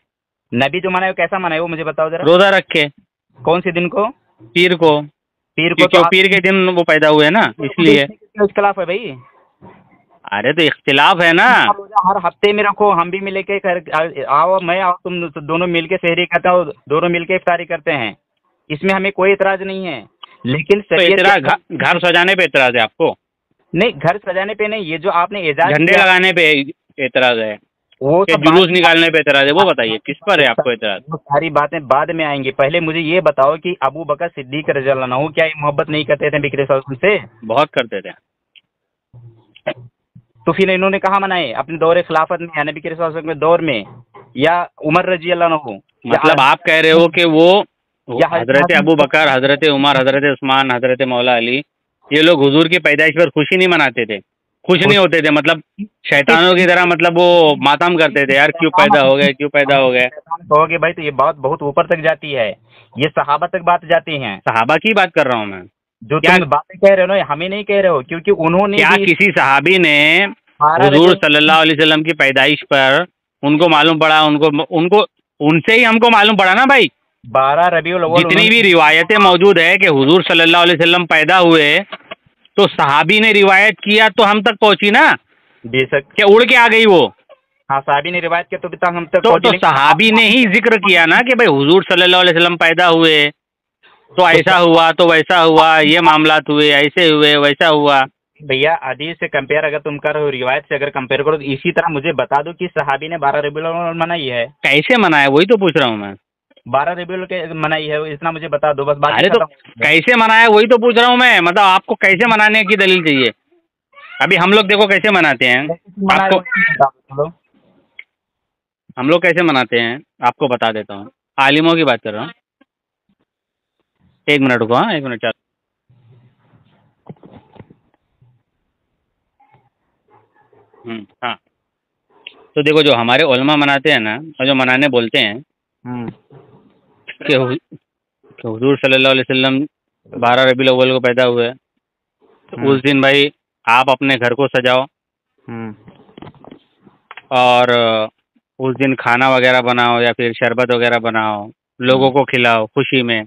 S3: नबी जो मनाए कैसा मनाए वो मुझे बताओ जरा।
S2: रोजा रख के। कौन
S3: से दिन को?
S2: पीर को। तो पीर के दिन वो पैदा हुए ना, इसलिए।
S3: इख्तिलाफ है भाई।
S2: अरे तो इख्तिलाफ है ना।
S3: हर हफ्ते में रखो, हम भी मिल के आओ, मैं आओ, तुम दोनों मिलके सहरी करते हो, दोनों मिलके इफ्तारी करते हैं, इसमें हमें कोई इतराज नहीं है। लेकिन
S2: तो घर सजाने पे इतराज है आपको?
S3: नहीं, घर सजाने पे नहीं, ये जो आपने एजाज
S2: झंडे लगाने पे इतराज है, वो जुलूस निकालने पे इतराज है, वो बताइए किस पर है आपको इतराज?
S3: वो सारी बातें बाद में आएंगी, पहले मुझे ये बताओ कि अबू बकर सिद्दीक रज़ियल्लाहु अन्हु क्या ये मोहब्बत नहीं करते थे बिक्री से?
S2: बहुत करते थे।
S3: तो फिर इन्होंने कहाँ मनाए? अपने दौरे खिलाफत में, या नबी के में दौर में, या उमर रज़ियल्लाहु अन्हु?
S2: मतलब आप कह रहे हो कि वो हजरत अबू बकर, हजरत उमर, हजरत उस्मान, हजरत मौला अली, ये लोग हुजूर की पैदाइश पर खुशी नहीं मनाते थे, खुश नहीं होते थे, मतलब शैतानों की तरह, मतलब वो मातम करते थे, यार क्यों पैदा हो गए, क्यों पैदा हो गए।
S3: कहोगे भाई तो ये बात बहुत ऊपर तक जाती है, ये सहाबा तक बात जाती है।
S2: सहाबा की बात कर रहा हूँ मैं।
S3: जो तुम बातें कह रहे हो ना, हमें नहीं कह रहे हो, क्योंकि उन्होंने
S2: क्या किसी सहाबी ने हुजूर सल्लल्लाहु अलैहि वसल्लम की पैदाइश पर उनको मालूम पड़ा, उनको उनसे ही हमको मालूम पड़ा ना भाई।
S3: 12 रबीउल अव्वल
S2: जितनी भी रिवायतें मौजूद है कि हुजूर सल्लल्लाहु अलैहि वसल्लम पैदा हुए, तो सहाबी ने रिवायत किया तो हम तक पहुंची ना, बेशक क्या उड़ के आ गई वो।
S3: हाँ, सहाबी ने रिवायत किया तो हम तक
S2: तो सहाबी ने ही जिक्र किया ना कि भाई हुजूर सल्लल्लाहु अलैहि वसल्लम पैदा हुए तो ऐसा हुआ, तो वैसा हुआ, ये मामलात हुए, ऐसे हुए, वैसा हुआ।
S3: भैया हदीस से कंपेयर अगर तुम करो, रिवायत से अगर कंपेयर करो, तो इसी तरह मुझे बता दो कि सहाबी ने 12 रबीउल अव्वल मनाई है।
S2: कैसे मनाया वही तो पूछ रहा हूँ मैं।
S3: 12 रबीउल के मनाई है, इतना मुझे बता दो बस।
S2: अरे तो कैसे मनाया वही तो पूछ रहा हूँ मैं, मतलब आपको कैसे मनाने की दलील चाहिए? अभी हम लोग देखो कैसे मनाते हैं, आपको हम लोग कैसे मनाते हैं आपको बता देता हूँ। आलिमों की बात कर रहा हूँ, 1 मिनट रुको। हाँ 1 मिनट। हाँ तो देखो, जो हमारे उलमा मनाते हैं ना, और जो मनाने बोलते हैं कि हुजूर सल्लल्लाहु अलैहि वसल्लम 12 रबीउल अव्वल को पैदा हुए, तो उस दिन भाई आप अपने घर को सजाओ और उस दिन खाना वगैरह बनाओ या फिर शरबत वगैरह बनाओ, लोगों को खिलाओ खुशी में।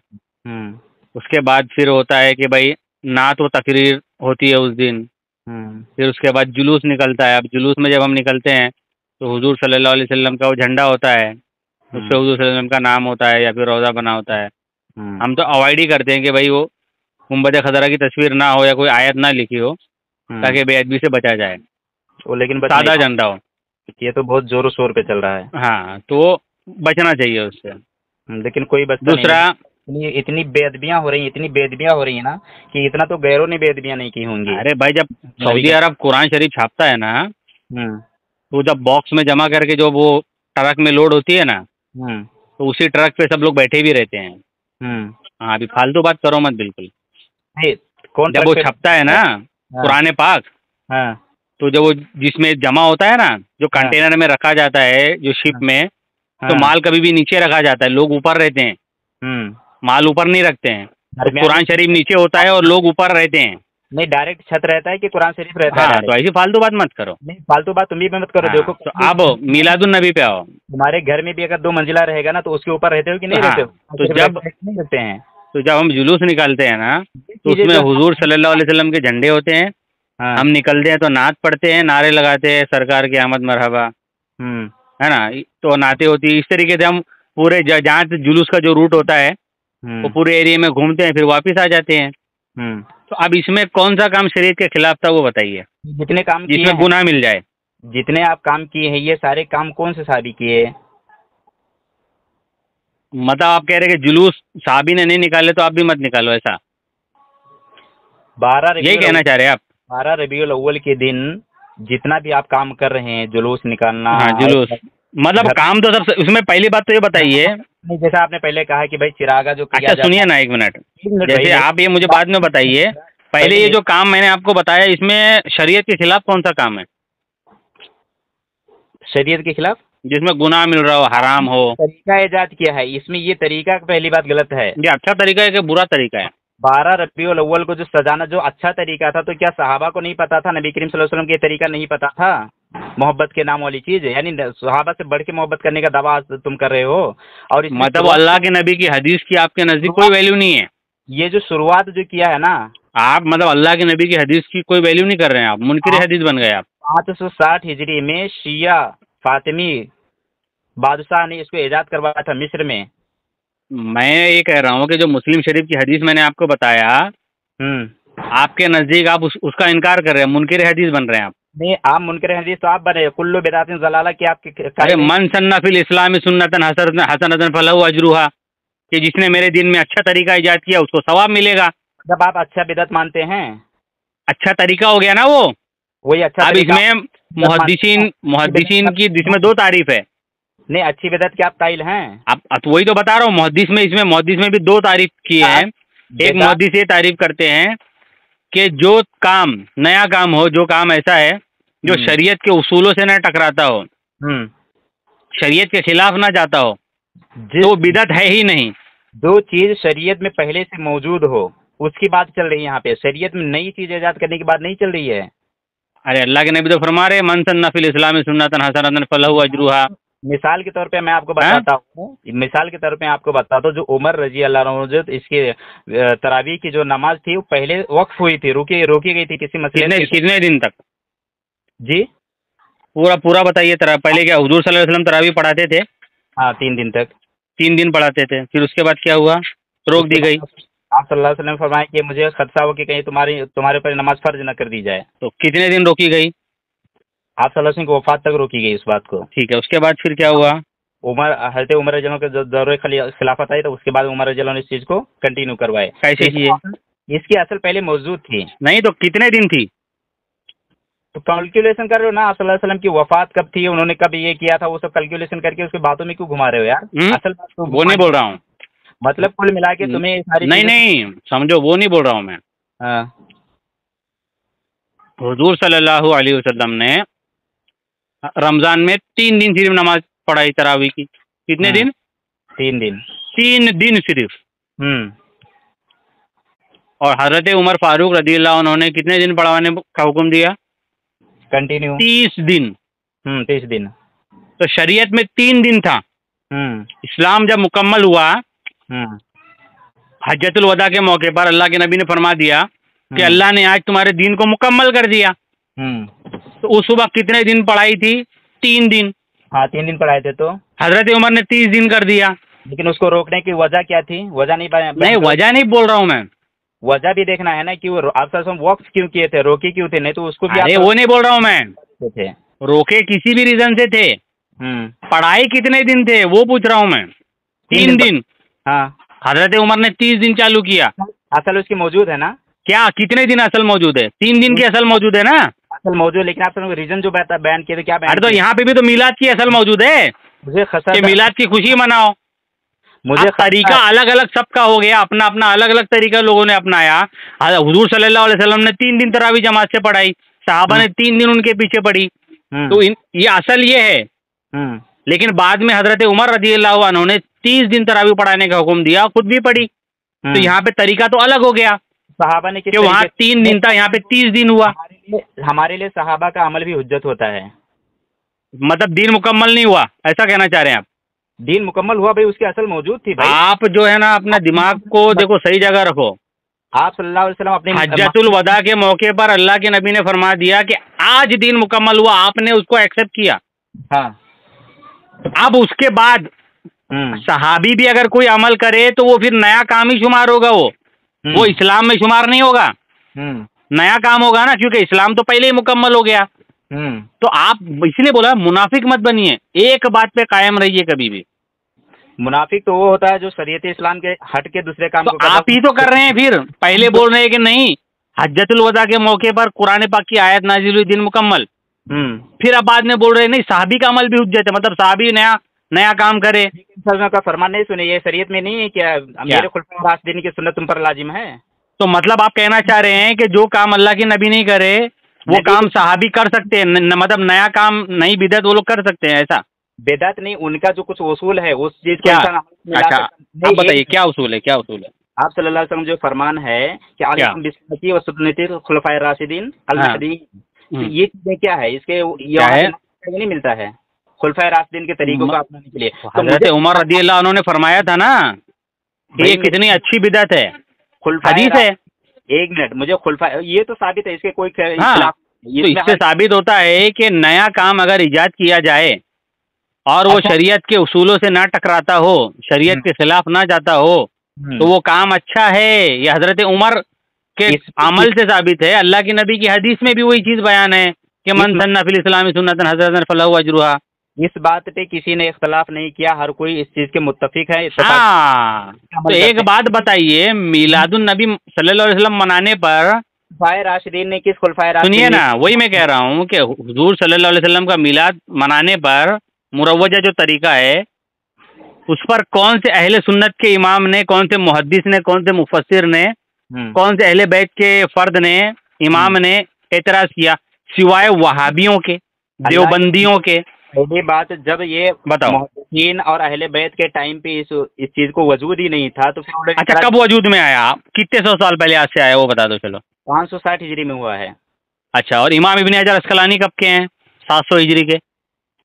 S2: उसके बाद फिर होता है कि भाई नात व तकरीर होती है उस दिन। फिर उसके बाद जुलूस निकलता है। अब जुलूस में जब हम निकलते हैं तो हुजूर सल्लल्लाहु अलैहि वसल्लम का वो झंडा होता है, उस पर हुजूर सल्लल्लाहु अलैहि वसल्लम का नाम होता है या फिर रोज़ा बना होता है। हम तो अवॉइड ही करते हैं कि भाई वो गुंबद खजरा की तस्वीर ना हो या कोई आयत ना लिखी हो, ताकि बेअदबी से बचा जाए। लेकिन सादा झंडा हो।
S3: ये तो बहुत जोरों शोर पे चल रहा है।
S2: हाँ, तो बचना चाहिए उससे।
S3: लेकिन कोई बचता
S2: दूसरा,
S3: इतनी बेअदबियां हो रही हैं, इतनी बेअदबियां हो रही है ना कि इतना तो गैरों ने बेअदबियां नहीं की होंगी।
S2: अरे भाई, जब सऊदी अरब कुरान शरीफ छापता है ना, तो जब बॉक्स में जमा करके जो वो ट्रक में लोड होती है ना, तो उसी ट्रक पे सब लोग बैठे भी रहते हैं। हाँ, अभी फालतू बात करो मत बिल्कुल।
S3: नहीं, कौन
S2: जब वो छपता है ना कुरान पाक,
S3: हाँ
S2: तो जब वो जिसमें जमा होता है ना, जो कंटेनर में रखा जाता है, जो शिप में, तो माल कभी भी नीचे रखा जाता है, लोग ऊपर रहते हैं। माल ऊपर नहीं रखते हैं। तो कुरान शरीफ नीचे होता है और लोग ऊपर रहते हैं।
S3: नहीं, डायरेक्ट छत रहता है कि कुरान शरीफ रहता है?
S2: हाँ, तो ऐसी फालतू बात मत करो।
S3: नहीं, फालतू बात तुम भी मत करो।
S2: हाँ,
S3: देखो,
S2: तो आप मिलादुन नबी पे आओ।
S3: तुम्हारे घर में भी अगर 2 मंजिला रहेगा ना, तो उसके ऊपर रहते हो कि नहीं रहते हो?
S2: तो जब
S3: नहीं रहते हैं।
S2: तो जब हम जुलूस निकालते हैं ना, तो उसमें हुजूर सल्लल्लाहु अलैहि वसल्लम के झंडे होते हैं। हम निकलते हैं तो नात पढ़ते हैं, नारे लगाते हैं, सरकार की आमद मरहबा, है ना, तो नाते होती है। इस तरीके से हम पूरे जहाँ जुलूस का जो रूट होता है वो पूरे एरिया में घूमते हैं, फिर वापस आ जाते हैं। तो अब इसमें कौन सा काम शरीयत के खिलाफ था वो बताइए,
S3: जितने काम
S2: जिसमें गुनाह मिल जाए।
S3: जितने आप काम किए हैं, ये सारे काम कौन से साहबी किए?
S2: मतलब आप कह रहे हैं कि जुलूस साहबी ने नहीं निकाले तो आप भी मत निकालो, ऐसा
S3: 12
S2: यही कहना चाह रहे हैं आप?
S3: 12 रबीउल अव्वल के दिन जितना भी आप काम कर रहे हैं, जुलूस निकालना।
S2: हाँ, जुलूस मतलब काम तो सब। उसमें पहली बात तो ये बताइए,
S3: जैसा आपने पहले कहा कि भाई चिरागा जो किया
S2: अच्छा सुनिए ना, एक मिनट, जैसे आप ये मुझे बाद में बताइए, पहले ये जो काम मैंने आपको बताया, इसमें शरीयत के खिलाफ कौन सा काम है?
S3: शरीयत के खिलाफ
S2: जिसमें गुनाह मिल रहा हो, हराम हो।
S3: तरीका ईजाद किया है इसमें, ये तरीका पहली बात गलत है।
S2: ये अच्छा तरीका है कि बुरा तरीका है?
S3: 12 रबीउल अव्वल को जो सजाना जो अच्छा तरीका था, तो क्या सहाबा को नहीं पता था? नबी करीम सल्लल्लाहु अलैहि वसल्लम के तरीका नहीं पता था? मोहब्बत के नाम वाली चीज, यानी सहाबा से बढ़ के मोहब्बत करने का दावा तुम कर रहे हो। और
S2: मतलब अल्लाह के नबी की हदीस की आपके नजदीक कोई वैल्यू नहीं है?
S3: ये जो शुरुआत जो किया है ना
S2: आप, मतलब अल्लाह के नबी की हदीस की कोई वैल्यू नहीं कर रहे हैं आप, मुनकिर हदीस बन गए आप।
S3: 560 हिजरी में शिया फातिमी बादशाह ने इसको ईजाद करवाया था मिस्र में।
S2: मैं ये कह रहा हूँ कि जो मुस्लिम शरीफ की हदीस मैंने आपको बताया, आपके नजदीक आप उसका इनकार कर रहे हैं, मुनकिर हदीस बन रहे हैं आप।
S3: नहीं, आप मुनकिर हदीस तो आप बने, कुल्लू बिदातिन ज़लाला की आपके।
S2: अरे मन सन्ना फिल इस्लामी सुन्नतन हसनतन फलहु अजरुहा, कि जिसने मेरे दिन में अच्छा तरीका ईजाद किया उसको सवाब मिलेगा।
S3: जब आप अच्छा बिदअत मानते हैं,
S2: अच्छा तरीका हो गया ना वो,
S3: वही अच्छा।
S2: अब इसमें मुहद्दिसीन की इसमें 2 तारीफ है।
S3: नहीं, अच्छी बिदअत की आप कायल हैं।
S2: अब वही तो बता रहा हूँ, मुहद्दिस में भी 2 तारीफ किए हैं। एक मुहद्दिस ये तारीफ करते हैं कि जो काम नया काम हो, जो काम ऐसा है जो शरीयत के उसूलों से ना टकराता हो, शरीयत के खिलाफ ना जाता हो, तो बिदअत है ही नहीं।
S3: जो चीज शरीयत में पहले से मौजूद हो उसकी बात चल रही है यहाँ पे, शरीयत में नई चीज ईजाद करने की बात नहीं चल रही है।
S2: अरे अल्लाह के नबी तो फरमा रहे मन सन्ना फिल इस्लामी सुन्नतन हसनतन फलहु अजरुहा।
S3: मिसाल के तौर पे मैं आपको बताता हूँ, मिसाल के तौर पे आपको बताता हूँ, जो उमर रजी अल्लाह अन्हु, इसके तरावी की जो नमाज थी वो पहले वक्फ हुई थी, रोकी गई थी किसी मसले।
S2: कितने दिन तक
S3: जी?
S2: पूरा बताइए। पहले क्या हुजूर सल्लल्लाहु अलैहि वसल्लम तरावी पढ़ाते थे?
S3: हाँ, 3 दिन तक।
S2: 3 दिन पढ़ाते थे, फिर उसके बाद क्या हुआ? रोक दी गई।
S3: आप सल्लल्लाहु अलैहि वसल्लम फरमाए कि मुझे खदशा हो कि कहीं तुम्हारे पर नमाज फर्ज न कर दी जाए।
S2: तो कितने दिन रोकी गई?
S3: आप सल्लल्लाहु अलैहि वसल्लम की वफात तक रोकी गई उस बात को।
S2: ठीक है, उसके बाद फिर क्या हुआ?
S3: हज़रत उमर रज़ी अल्लाह के जो दौरे खिलाफत आई, तो उसके बाद उमर रज़ी अल्लाह ने इस चीज को कंटिन्यू करवाए।
S2: कैसे किए?
S3: इसकी असल पहले मौजूद थी।
S2: नहीं तो कितने दिन थी?
S3: तो कैलकुलेशन कर रहे हो ना, आप सल्लल्लाहु अलैहि वसल्लम की वफात कब थी, उन्होंने कब ये किया था, वो सब कैलकुलेशन करके उसके बातों में क्यों घुमा रहे हो यार? असल बात तो
S2: वो नहीं बोल रहा हूँ,
S3: मतलब कुल मिला के तुम्हें सारी
S2: नहीं समझो, वो नहीं बोल रहा हूँ मैं। हुजूर सल्लल्लाहु अलैहि वसल्लम ने रमजान में 3 दिन सिर्फ नमाज पढ़ाई तरावी की। कितने दिन?
S3: 3 दिन।
S2: 3 दिन सिर्फ। और हजरत उमर फारूक रज़ियल्लाहु अन्हु ने कितने दिन पढ़ाने का हुक्म दिया?
S3: कंटिन्यू
S2: 30 दिन।
S3: 30 दिन।
S2: तो शरीयत में 3 दिन था। इस्लाम जब मुकम्मल हुआ, हज्जतुल वदा के मौके पर अल्लाह के नबी ने फरमा दिया कि अल्लाह ने आज तुम्हारे दीन को मुकम्मल कर दिया। तो उस वक्त कितने दिन पढ़ाई थी? 3 दिन।
S3: हाँ, 3 दिन पढ़ाए थे। तो
S2: हजरत उमर ने 30 दिन कर दिया।
S3: लेकिन उसको रोकने की वजह क्या थी? वजह नहीं
S2: वजह नहीं बोल रहा हूँ मैं,
S3: वजह भी देखना है ना कि वो आप वक्फ क्यों किए थे, रोके क्यों थे? नहीं तो उसको भी।
S2: अरे वो नहीं बोल रहा हूँ मैं,
S3: थे
S2: रोके किसी भी रीजन से थे, पढ़ाई कितने दिन थे वो पूछ रहा हूँ मैं। 3 दिन।
S3: हाँ,
S2: हजरत उमर ने 30 दिन चालू किया।
S3: असल उसकी मौजूद है ना? क्या
S2: कितने दिन असल मौजूद है? 3 दिन की असल मौजूद है ना?
S3: असल मौजूद, लेकिन आप रीजन जो बयान किए थे क्या?
S2: अरे तो यहाँ पे भी तो मिलाद की असल मौजूद है,
S3: मुझे
S2: मिलाद की खुशी मनाओ।
S3: मुझे
S2: तरीका अलग अलग सबका हो गया, अपना अपना अलग अलग तरीका लोगों ने अपनाया। हुजूर सल्लल्लाहु अलैहि वसल्लम ने 3 दिन तरावी जमात से पढ़ाई, सहाबा ने 3 दिन उनके पीछे पढ़ी। तो ये असल ये है। लेकिन बाद में हजरत उमर रज़ियल्लाहु अन्हु ने 30 दिन तरावी पढ़ाने का हुक्म दिया, खुद भी पढ़ी। तो यहाँ पे तरीका तो अलग हो गया।
S3: सहाबा ने
S2: कि वहाँ 3 दिन था, यहाँ पे 30 दिन हुआ।
S3: हमारे लिए सहाबा का अमल भी हुज्जत होता है।
S2: मतलब दीन मुकम्मल नहीं हुआ, ऐसा कहना चाह रहे हैं आप?
S3: दीन मुकम्मल हुआ भाई, उसकी असल मौजूद थी भाई।
S2: आप जो है ना अपना दिमाग को देखो सही जगह रखो।
S3: आप सल्लल्लाहु अलैहि वसल्लम अपने
S2: हज्जतुल वदा के मौके पर अल्लाह के नबी ने फरमा दिया कि आज दीन मुकम्मल हुआ, आपने उसको एक्सेप्ट किया।
S3: हाँ।
S2: अब उसके बाद सहाबी भी अगर कोई अमल करे तो वो फिर नया काम ही शुमार होगा, वो इस्लाम में शुमार नहीं होगा, नया काम होगा ना, क्योंकि इस्लाम तो पहले ही मुकम्मल हो गया। तो आप इसलिए बोला मुनाफिक मत बनिए, एक बात पे कायम रहिए कभी भी।
S3: मुनाफिक तो वो होता है जो शरीयत इस्लाम के हट के दूसरे काम
S2: तो आप ही तो कर रहे हैं। फिर पहले बोल रहे हैं कि नहीं हज्जतुल वदा के मौके पर कुरान पाक की आयत नाजिल हुई, दिन मुकम्मल। फिर अब बाद में बोल रहे हैं नहीं सहाबी का अमल भी हुज्जत है, मतलब सहाबी नया काम करे।
S3: का फरमान नहीं सुने, ये शरीयत में नहीं है क्या? मेरे खुलफाए राशिदीन की सुन्नत तुम पर लाजिम है।
S2: तो मतलब आप कहना चाह रहे हैं कि जो काम अल्लाह के नबी नहीं करे वो काम सहाबी कर सकते हैं, मतलब नया काम नई बिदअत वो लोग कर सकते हैं, ऐसा?
S3: बिदअत नहीं, उनका जो कुछ उसूल है उस चीज को।
S2: अच्छा आप बताइए क्या उसूल है, क्या उसूल है?
S3: आप सल्लल्लाहु अलैहि वसल्लम जो फरमान है कि अलैकुम बिस्सुन्नती व सुन्नती खुलफाए राशिदीन अल महदीयीन, ये चीजें क्या है? इसके ये नहीं मिलता है खुलफाए राशिदीन के तरीकों को अपनाने के लिए।
S2: हज़रत उमर रज़ियल्लाहु अन्हु ने फरमाया था ना, ये कितनी अच्छी बिदअत है, हदीस है।
S3: एक मिनट, मुझे खुलफाए ये तो साबित है, इसके कोई
S2: तो इससे साबित होता है कि नया काम अगर इजाद किया जाए और वो शरीयत के उसूलों से ना टकराता हो, शरीयत के खिलाफ ना जाता हो, तो वो काम अच्छा है। ये हजरत उमर के अमल से साबित है। अल्लाह की नबी की हदीस में भी वही चीज बयान है कि मन सन्ना फिल इस्लामी सुन्नतन हसनतन फलहु अजरुहा।
S3: इस बात पे किसी ने इख्तलाफ नहीं किया, हर कोई इस चीज के मुत्तफिक है।
S2: हाँ, तो एक बात बताइए, मिलादुन नबी सल्लल्लाहु अलैहि वसल्लम मनाने पर
S3: खुलफाए राशिदीन ने किस खुलफाए राशिदीन?
S2: सुनिए ना, वही मैं कह रहा हूँ कि हुजूर सल्लल्लाहु अलैहि वसल्लम का मिलाद मनाने पर मुरव्वजा जो तरीका है उस पर कौन से अहले सुन्नत के इमाम ने, कौन से मुहद्दिस ने, कौन से मुफस्सिर ने, कौन से अहले बैत के फर्द ने, इमाम ने एतराज किया, सिवाय वहाबियों के, देवबंदियों के?
S3: पहली बात, जब ये मुहद्दिसीन और अहले बैत के टाइम पे इस चीज को वजूद ही नहीं था, तो फिर
S2: अच्छा कब वजूद में आया? कितने सौ साल पहले आज से आया वो बता दो। चलो
S3: 560 हिजरी में हुआ है।
S2: अच्छा, और इमाम इब्न हजर अस्कलानी कब के हैं? 700 हिजरी के।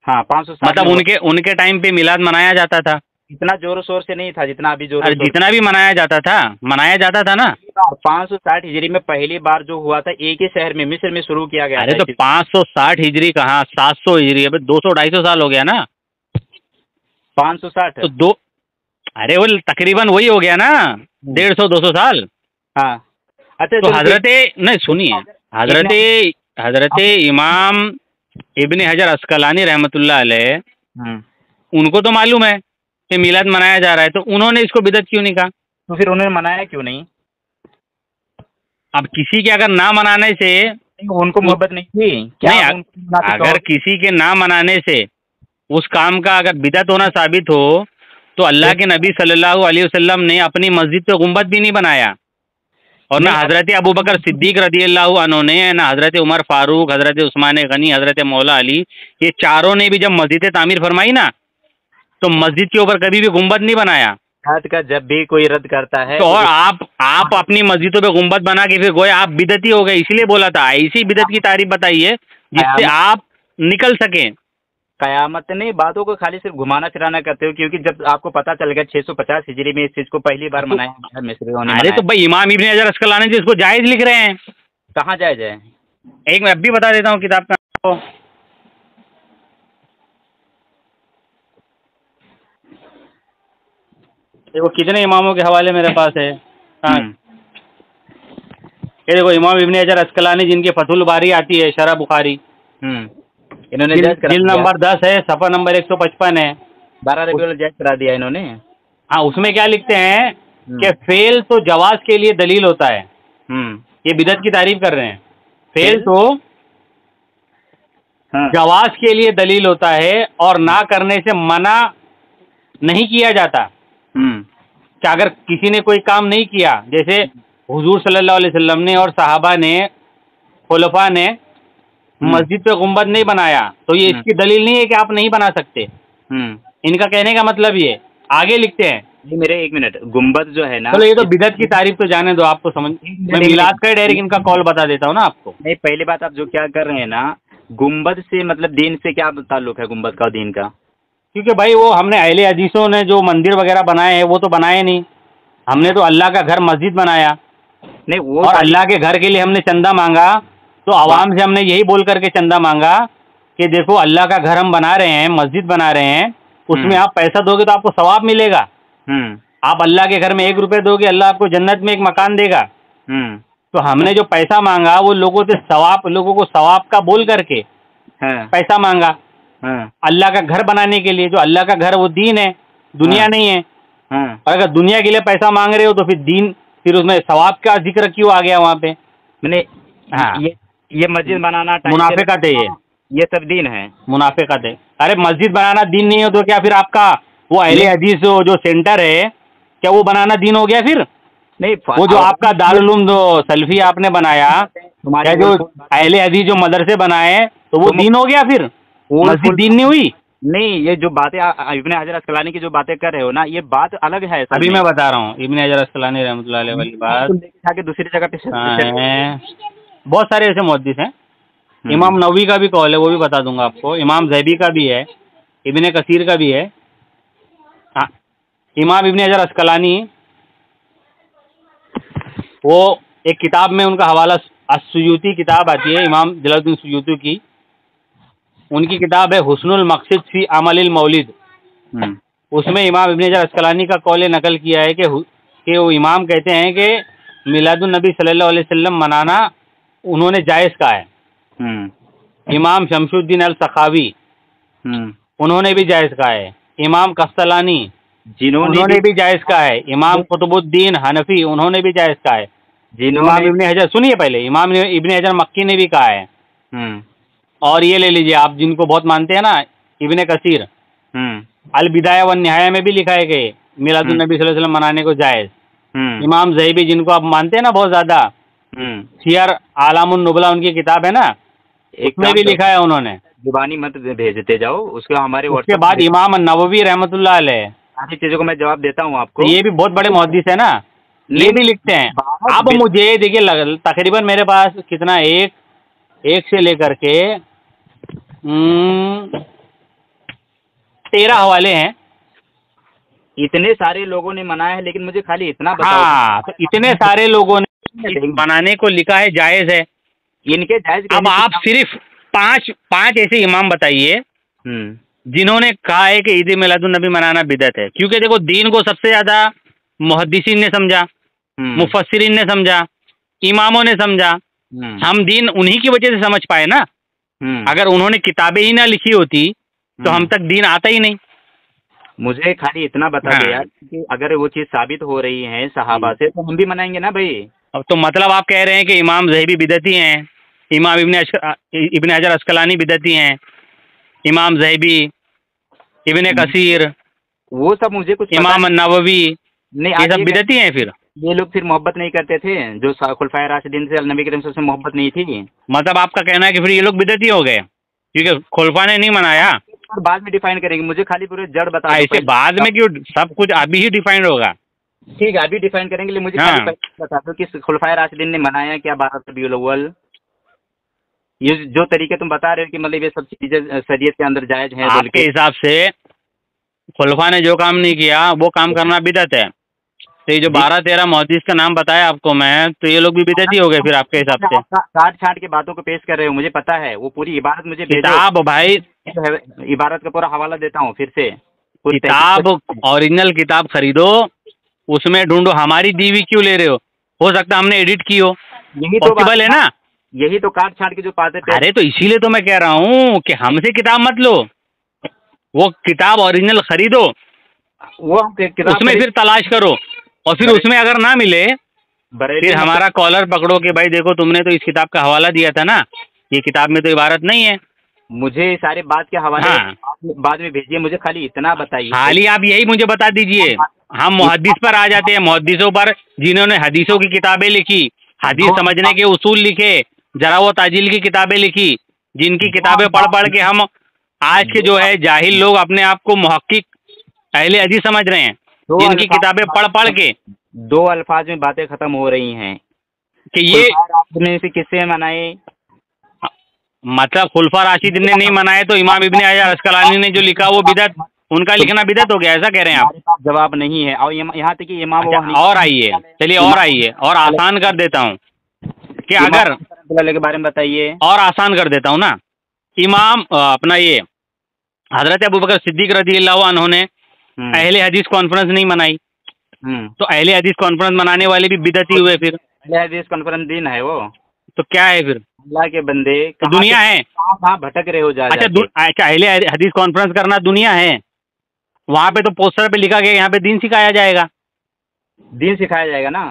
S3: हाँ 560,
S2: मतलब उनके टाइम पे मिलाद मनाया जाता था।
S3: इतना जोर शोर से नहीं था जितना अभी जोर।
S2: जितना भी मनाया जाता था ना।
S3: 560 हिजरी में पहली बार जो हुआ था एक ही शहर में, मिस्र में शुरू किया गया।
S2: अरे तो 560 हिजरी कहाँ, 700 हिजरी, अबे 200-250 साल हो गया ना।
S3: 560
S2: तो अरे वो तकरीबन वही हो गया ना, 150-200 साल।
S3: हाँ अच्छा,
S2: तो नहीं सुनिए, हजरत इमाम इब्न हजर अस्कलानी रहमतुल्लाह अलैह, उनको तो मालूम है कि मिलाद मनाया जा रहा है, तो उन्होंने इसको बिदअत क्यों नहीं कहा?
S3: तो फिर उन्होंने मनाया क्यों नहीं?
S2: अब किसी के अगर ना मनाने से
S3: उनको मोहब्बत नहीं थी क्या?
S2: नहीं, अगर किसी के ना मनाने से उस काम का अगर बिदअत होना साबित हो तो अल्लाह के नबी सल्लल्लाहु अलैहि वसल्लम ने अपनी मस्जिद पे गुंबद भी नहीं बनाया, और ना हजरत अबू बकर सिद्दीक रदियल्लाहु अन्हु ने, ना हजरत उमर फारूक, हजरत उस्मान गनी, हजरत मौला अली, ये चारों ने भी जब मस्जिद तामीर फरमाई ना तो मस्जिद के ऊपर कभी भी गुंबद नहीं बनाया।
S3: का जब भी कोई रद्द करता है
S2: तो और आप अपनी मस्जिदों पे गुंबद बना के फिर गोया आप बिदती हो गए। इसलिए बोला था ऐसी बिदत की तारीफ बताइए जिससे आप निकल सकें।
S3: कयामत नहीं, बातों को खाली सिर्फ घुमाना फिराना करते हो, क्योंकि जब आपको पता चल गया 650 हिजरी में इस चीज को पहली बार मनाया गया मिस्रियों ने।
S2: अरे तो भाई इमाम इब्न हजर अस्कलानी जी इसको जायज लिख रहे हैं।
S3: कहाँ जायज है?
S2: एक मैं अभी बता देता हूँ किताब का। देखो कितने इमामों के हवाले मेरे पास है। ये देखो इमाम इब्न हजर अस्कलानी जिनके फतहुल बारी आती है शरह बुखारी,
S3: इन्होंने
S2: जिल्द नंबर 10 है, सफ़ा नंबर 155 है।
S3: 12 रबीउल जायज करा दिया इन्होंने।
S2: हाँ, उसमें क्या लिखते हैं कि फेल तो जवाज के लिए दलील होता है। ये बिदअत की तारीफ कर रहे हैं। फेल तो जवाज के लिए दलील होता है और ना करने से मना नहीं किया जाता। कि अगर किसी ने कोई काम नहीं किया, जैसे हुजूर सल्लल्लाहु अलैहि वसल्लम ने और सहाबा ने, खुलफा ने मस्जिद पे गुंबद नहीं बनाया, तो ये इसकी दलील नहीं है कि आप नहीं बना सकते। इनका कहने का मतलब ये, आगे लिखते हैं
S3: जी मेरे, एक मिनट, गुंबद जो है ना,
S2: चलो ये तो बिदअत की तारीफ तो जाने दो, आपको समझ, मैं मिलाद का डायरेक्ट इनका कॉल बता देता हूँ ना आपको।
S3: नहीं, पहली बात आप जो क्या कर रहे हैं ना, गुंबद से मतलब दीन से क्या ताल्लुक है, गुंबद का और दीन का?
S2: क्योंकि भाई वो हमने अहले हदीसों ने जो मंदिर वगैरह बनाए हैं वो तो बनाए नहीं, हमने तो अल्लाह का घर मस्जिद बनाया।
S3: नहीं वो,
S2: और अल्लाह के घर के लिए हमने चंदा मांगा, तो आवाम से हमने यही बोल करके चंदा मांगा कि देखो अल्लाह का घर हम बना रहे हैं, मस्जिद बना रहे हैं, उसमें आप पैसा दोगे तो आपको सवाब मिलेगा। आप अल्लाह के घर में 1 रुपये दोगे, अल्लाह आपको जन्नत में 1 मकान देगा। तो हमने जो पैसा मांगा वो लोगों को सवाब का बोल करके पैसा मांगा अल्लाह का घर बनाने के लिए। जो अल्लाह का घर वो दीन है, दुनिया नहीं है। और अगर दुनिया के लिए पैसा मांग रहे हो तो फिर दीन, फिर उसमें सवाब का जिक्र क्यों आ गया वहाँ पे?
S3: मैंने ये मस्जिद बनाना
S2: मुनाफिकत है,
S3: ये सब दीन है,
S2: मुनाफिकत है। अरे मस्जिद बनाना दीन नहीं हो तो क्या फिर आपका वो अहले हदीस जो सेंटर है, क्या वो बनाना दीन हो गया? फिर
S3: नहीं,
S2: वो जो आपका दारुल उलूम जो सल्फी आपने बनाया, क्या जो अहले हदीस जो मदरसे बनाए, तो वो दीन हो गया? फिर मस्जिद दीन नहीं हुई?
S3: नहीं, ये जो बातें इब्ने हजर अस्कलानी की जो बातें कर रहे हो ना, ये बात अलग है।
S2: अभी मैं बता रहा हूँ इब्ने हजर अस्कलानी रहमतुल्लाह अलैह वाली बात
S3: जाके दूसरी जगह पे
S2: बहुत सारे ऐसे मुहद्दिस हैं। इमाम नववी का भी कौल है, वो भी बता दूंगा आपको। इमाम ज़हबी का भी है, इब्ने कसीर का भी है। हाँ, इमाम इब्ने हजर अस्कलानी, वो एक किताब में उनका हवाला अस्सुयूती किताब आती है, इमाम जलालुद्दीन सुयूती की, उनकी किताब है हुस्नुल मक़सिद फ़ी अमलिल मौलिद। उसमें इमाम इब्ने हजर अस्कलानी का कौल नकल किया है कि वो इमाम कहते हैं कि मिलादुन नबी सल्लल्लाहु अलैहि वसल्लम मनाना उन्होंने जायज़ कहा है। इमाम शमशुद्दीन अल सखावी उन्होंने भी जायज़ कहा है। इमाम कस्तलानी उन्होंने भी जायज़ कहा है। इमाम कुतुबुद्दीन हनफी उन्होंने भी जायज़ कहा है। इमाम इब्ने हजर, सुनिए पहले, इमाम इब्ने हजर मक्की ने भी कहा है। और ये ले लीजिए आप जिनको बहुत मानते हैं ना, इब्ने कसीर, अल बिदाया व निहाया में भी लिखा है कि मिलादुन नबी सल्लल्लाहु अलैहि वसल्लम मनाने को जायज़। इमाम ज़हबी जिनको आप मानते हैं ना बहुत ज़्यादा, सियर आलामुन नुबला उनकी किताब है ना, उसमें भी लिखा है उन्होंने।
S3: जुबानी मत भेजते जाओ, उसके हमारे
S2: उसके बाद इमाम नववी रहमतुल्लाह अलैह,
S3: सारी चीज़ों को मैं जवाब देता हूँ आपको।
S2: ये भी बहुत बड़े मुहद्दिस है ना, ये भी लिखते हैं। अब मुझे देखिए तकरीबन मेरे पास कितना, एक से लेकर के 13 हवाले हैं।
S3: इतने सारे लोगों ने मनाया है, लेकिन मुझे खाली इतना बताओ।
S2: हाँ, तो इतने सारे लोगों ने बनाने को लिखा है, जायज़ है।
S3: इनके जायज़।
S2: अब आप सिर्फ पांच ऐसे इमाम बताइए जिन्होंने कहा है कि ईद मिलादुन नबी मनाना बिदअत है। क्योंकि देखो दीन को सबसे ज्यादा मुहद्दिसीन ने समझा, मुफस्सिरीन ने समझा, इमामों ने समझा। हम दीन उन्हीं की वजह से समझ पाए ना। अगर उन्होंने किताबें ही ना लिखी होती तो हम तक दीन आता ही नहीं।
S3: मुझे खाली इतना बता दे यार कि अगर वो चीज साबित हो रही है सहाबा से तो हम भी मनाएंगे ना भाई।
S2: अब तो मतलब आप कह रहे हैं कि इमाम ज़हबी बिदअती हैं, इमाम इब्ने हजर अस्कलानी बिदअती हैं, इमाम ज़हबी, इब्ने कसीर,
S3: वो सब मुझे कुछ
S2: इमाम नववी,
S3: नहीं,
S2: ये सब बिदअती हैं। फिर
S3: ये लोग फिर मोहब्बत नहीं करते थे, जो खुलफाए राशिदीन से नबी करीम से मोहब्बत नहीं थी।
S2: मतलब आपका कहना है कि फिर ये लोग बिदअती हो गए क्योंकि खुलफा ने नहीं मनाया।
S3: और बाद में डिफाइन करेंगे, मुझे खाली पूरे जड़ बता दो।
S2: ऐसे बाद में क्यों, सब कुछ अभी ही डिफाइंड होगा।
S3: ठीक है, अभी डिफाइन करेंगे, मुझे खाली बता दो कि खुलफाए राशिदीन ने मनाया क्या 12 रबीउल अव्वल। ये जो तरीके तुम बता रहे हो कि मतलब ये सब चीजें शरीयत के अंदर जायज हैं,
S2: आपके हिसाब से खुलफा ने जो काम नहीं किया वो काम करना बिदअत है। तो ये जो 12-13 मुहद्दिस का नाम बताया आपको मैं, तो ये लोग भी बिदअती हो गए फिर आपके हिसाब से।
S3: काट छाट के बातों को पेश कर रहे हो, मुझे पता है। वो पूरी इबारत मुझे
S2: किताब भाई,
S3: इबारत का पूरा हवाला देता हूँ फिर से।
S2: किताब ओरिजिनल किताब खरीदो, उसमें ढूंढो। हमारी दीवी क्यों ले रहे हो सकता हमने एडिट की हो,
S3: यही तो
S2: पॉसिबल है ना।
S3: यही तो काट छाट के जो पाते थे।
S2: अरे तो इसीलिए तो मैं कह रहा हूँ कि हमसे किताब मत लो, वो किताब ओरिजिनल खरीदो,
S3: वो
S2: उसमें फिर तलाश करो, और फिर उसमें अगर ना मिले फिर हमारा कॉलर पकड़ो कि भाई देखो तुमने तो इस किताब का हवाला दिया था ना, ये किताब में तो इबारत नहीं है।
S3: मुझे सारे बात के हवाले
S2: हाँ।
S3: बाद में भेजिए, मुझे खाली इतना बताइए।
S2: खाली आप यही मुझे बता दीजिए। हम मुहद्दिस पर आ जाते हैं, मुहद्दिसों पर जिन्होंने हदीसों की किताबें लिखी, हदीस समझने के उसूल लिखे, जरा वो ताजील की किताबें लिखी, जिनकी किताबें पढ़ पढ़ के हम आज के जो है जाहिल लोग अपने आप को मुहक्किक अहले हदीस समझ रहे हैं, जिनकी किताबें पढ़ पढ़ के
S3: 2 अल्फाज में बातें खत्म हो रही हैं
S2: कि ये
S3: आपने से किससे मनाए।
S2: मतलब खुलफा राशिदीन ने नहीं मनाए तो इमाम इब्ने हजर अस्कलानी ने जो लिखा वो बिदअत, उनका लिखना बिदअत हो गया, ऐसा कह रहे हैं आप?
S3: हमारे पास जवाब नहीं है। और यहाँ तक कि इमाम
S2: और आइए, चलिए और आइए, और आसान कर देता हूँ कि अगर
S3: के बारे में बताइए,
S2: और आसान कर देता हूँ ना। इमाम अपना ये हजरत अबू बकर सिद्दीक रज़ियल्लाहु अन्हु ने अहले हदीस कॉन्फ्रेंस नहीं मनाई, तो अहले हदीस कॉन्फ्रेंस मनाने वाले भी बिदअती हुए। फिर
S3: अहले हदीस कॉन्फ्रेंस दिन है वो,
S2: तो क्या है फिर?
S3: अल्लाह के बंदे
S2: तो दुनिया है।
S3: कहाँ भटक रहे हो जा।
S2: अच्छा अहले हदीस कॉन्फ्रेंस करना दुनिया है? वहाँ पे तो पोस्टर पे लिखा गया यहाँ पे दीन सिखाया जाएगा।
S3: दीन सिखाया जाएगा ना,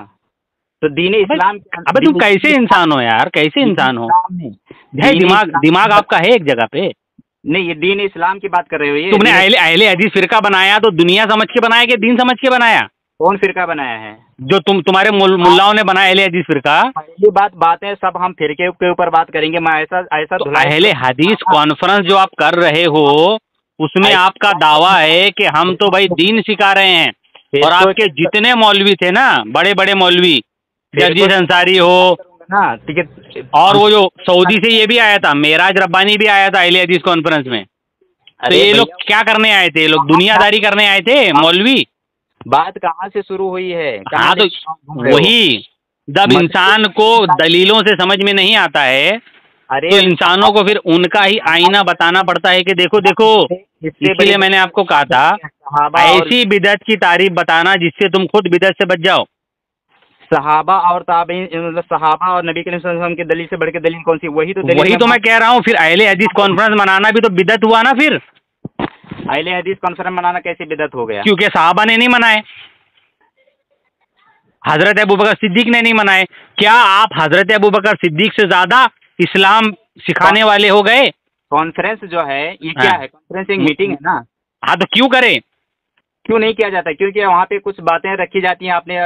S3: तो दीन इस्लाम।
S2: अबे तुम कैसे इंसान हो यार, कैसे इंसान हो? दिमाग आपका है एक जगह पे?
S3: नहीं, ये दीन इस्लाम की बात कर रहे हो। ये
S2: तुमने अहले हदीस फिरका बनाया तो दुनिया समझ के बनाया कि दीन समझ के बनाया?
S3: कौन फिरका बनाया है?
S2: जो तुम्हारे मुल्लाओं ने बनाया अहले हदीस फिरका।
S3: पहली बातें सब हम फिरके के ऊपर बात करेंगे। मैं ऐसा
S2: तो अहले हदीस कॉन्फ्रेंस जो आप कर रहे हो उसमें आपका दावा है कि हम तो भाई दीन सिखा रहे हैं, और आपके जितने मौलवी थे ना, बड़े बड़े मौलवी, जर्जीस अंसारी हो
S3: ना, ठीक है,
S2: और वो जो सऊदी से ये भी आया था, मेराज रब्बानी भी आया था अहले हदीस कॉन्फ्रेंस में। तो ये लोग क्या करने आए थे? ये लोग दुनियादारी करने आए थे मौलवी।
S3: बात कहाँ से शुरू हुई है?
S2: हाँ, तो वही जब इंसान को दलीलों से समझ में नहीं आता है तो इंसानों को फिर उनका ही आईना बताना पड़ता है कि देखो देखो। इसलिए मैंने आपको कहा था ऐसी बिदअत की तारीफ बताना जिससे तुम खुद बिदअत से बच जाओ।
S3: सहाबा और ताबईन, मतलब सहाबा और नबी करीम सल्लल्लाहु अलैहि वसल्लम की दलील से बढ़ के दलील कौन सी? वही तो
S2: मैं कह रहा हूँ। फिर अहले हदीस कॉन्फ्रेंस मनाना भी तो बिदअत हुआ ना। फिर
S3: अहले हदीस कॉन्फ्रेंस मनाना कैसे बिदअत हो गया?
S2: क्योंकि सहाबा ने नहीं मनाए, हजरत अबू बकर सिद्दीक ने नहीं मनाए। क्या आप हजरत अबू बकर सिद्दीक से ज्यादा इस्लाम सिखाने वाले हो गए?
S3: कॉन्फ्रेंस जो है ये क्या है? कॉन्फ्रेंस एक मीटिंग है ना।
S2: हाँ, तो क्यों करें?
S3: क्यों नहीं किया जाता? क्योंकि वहाँ पे कुछ बातें रखी जाती हैं, अपने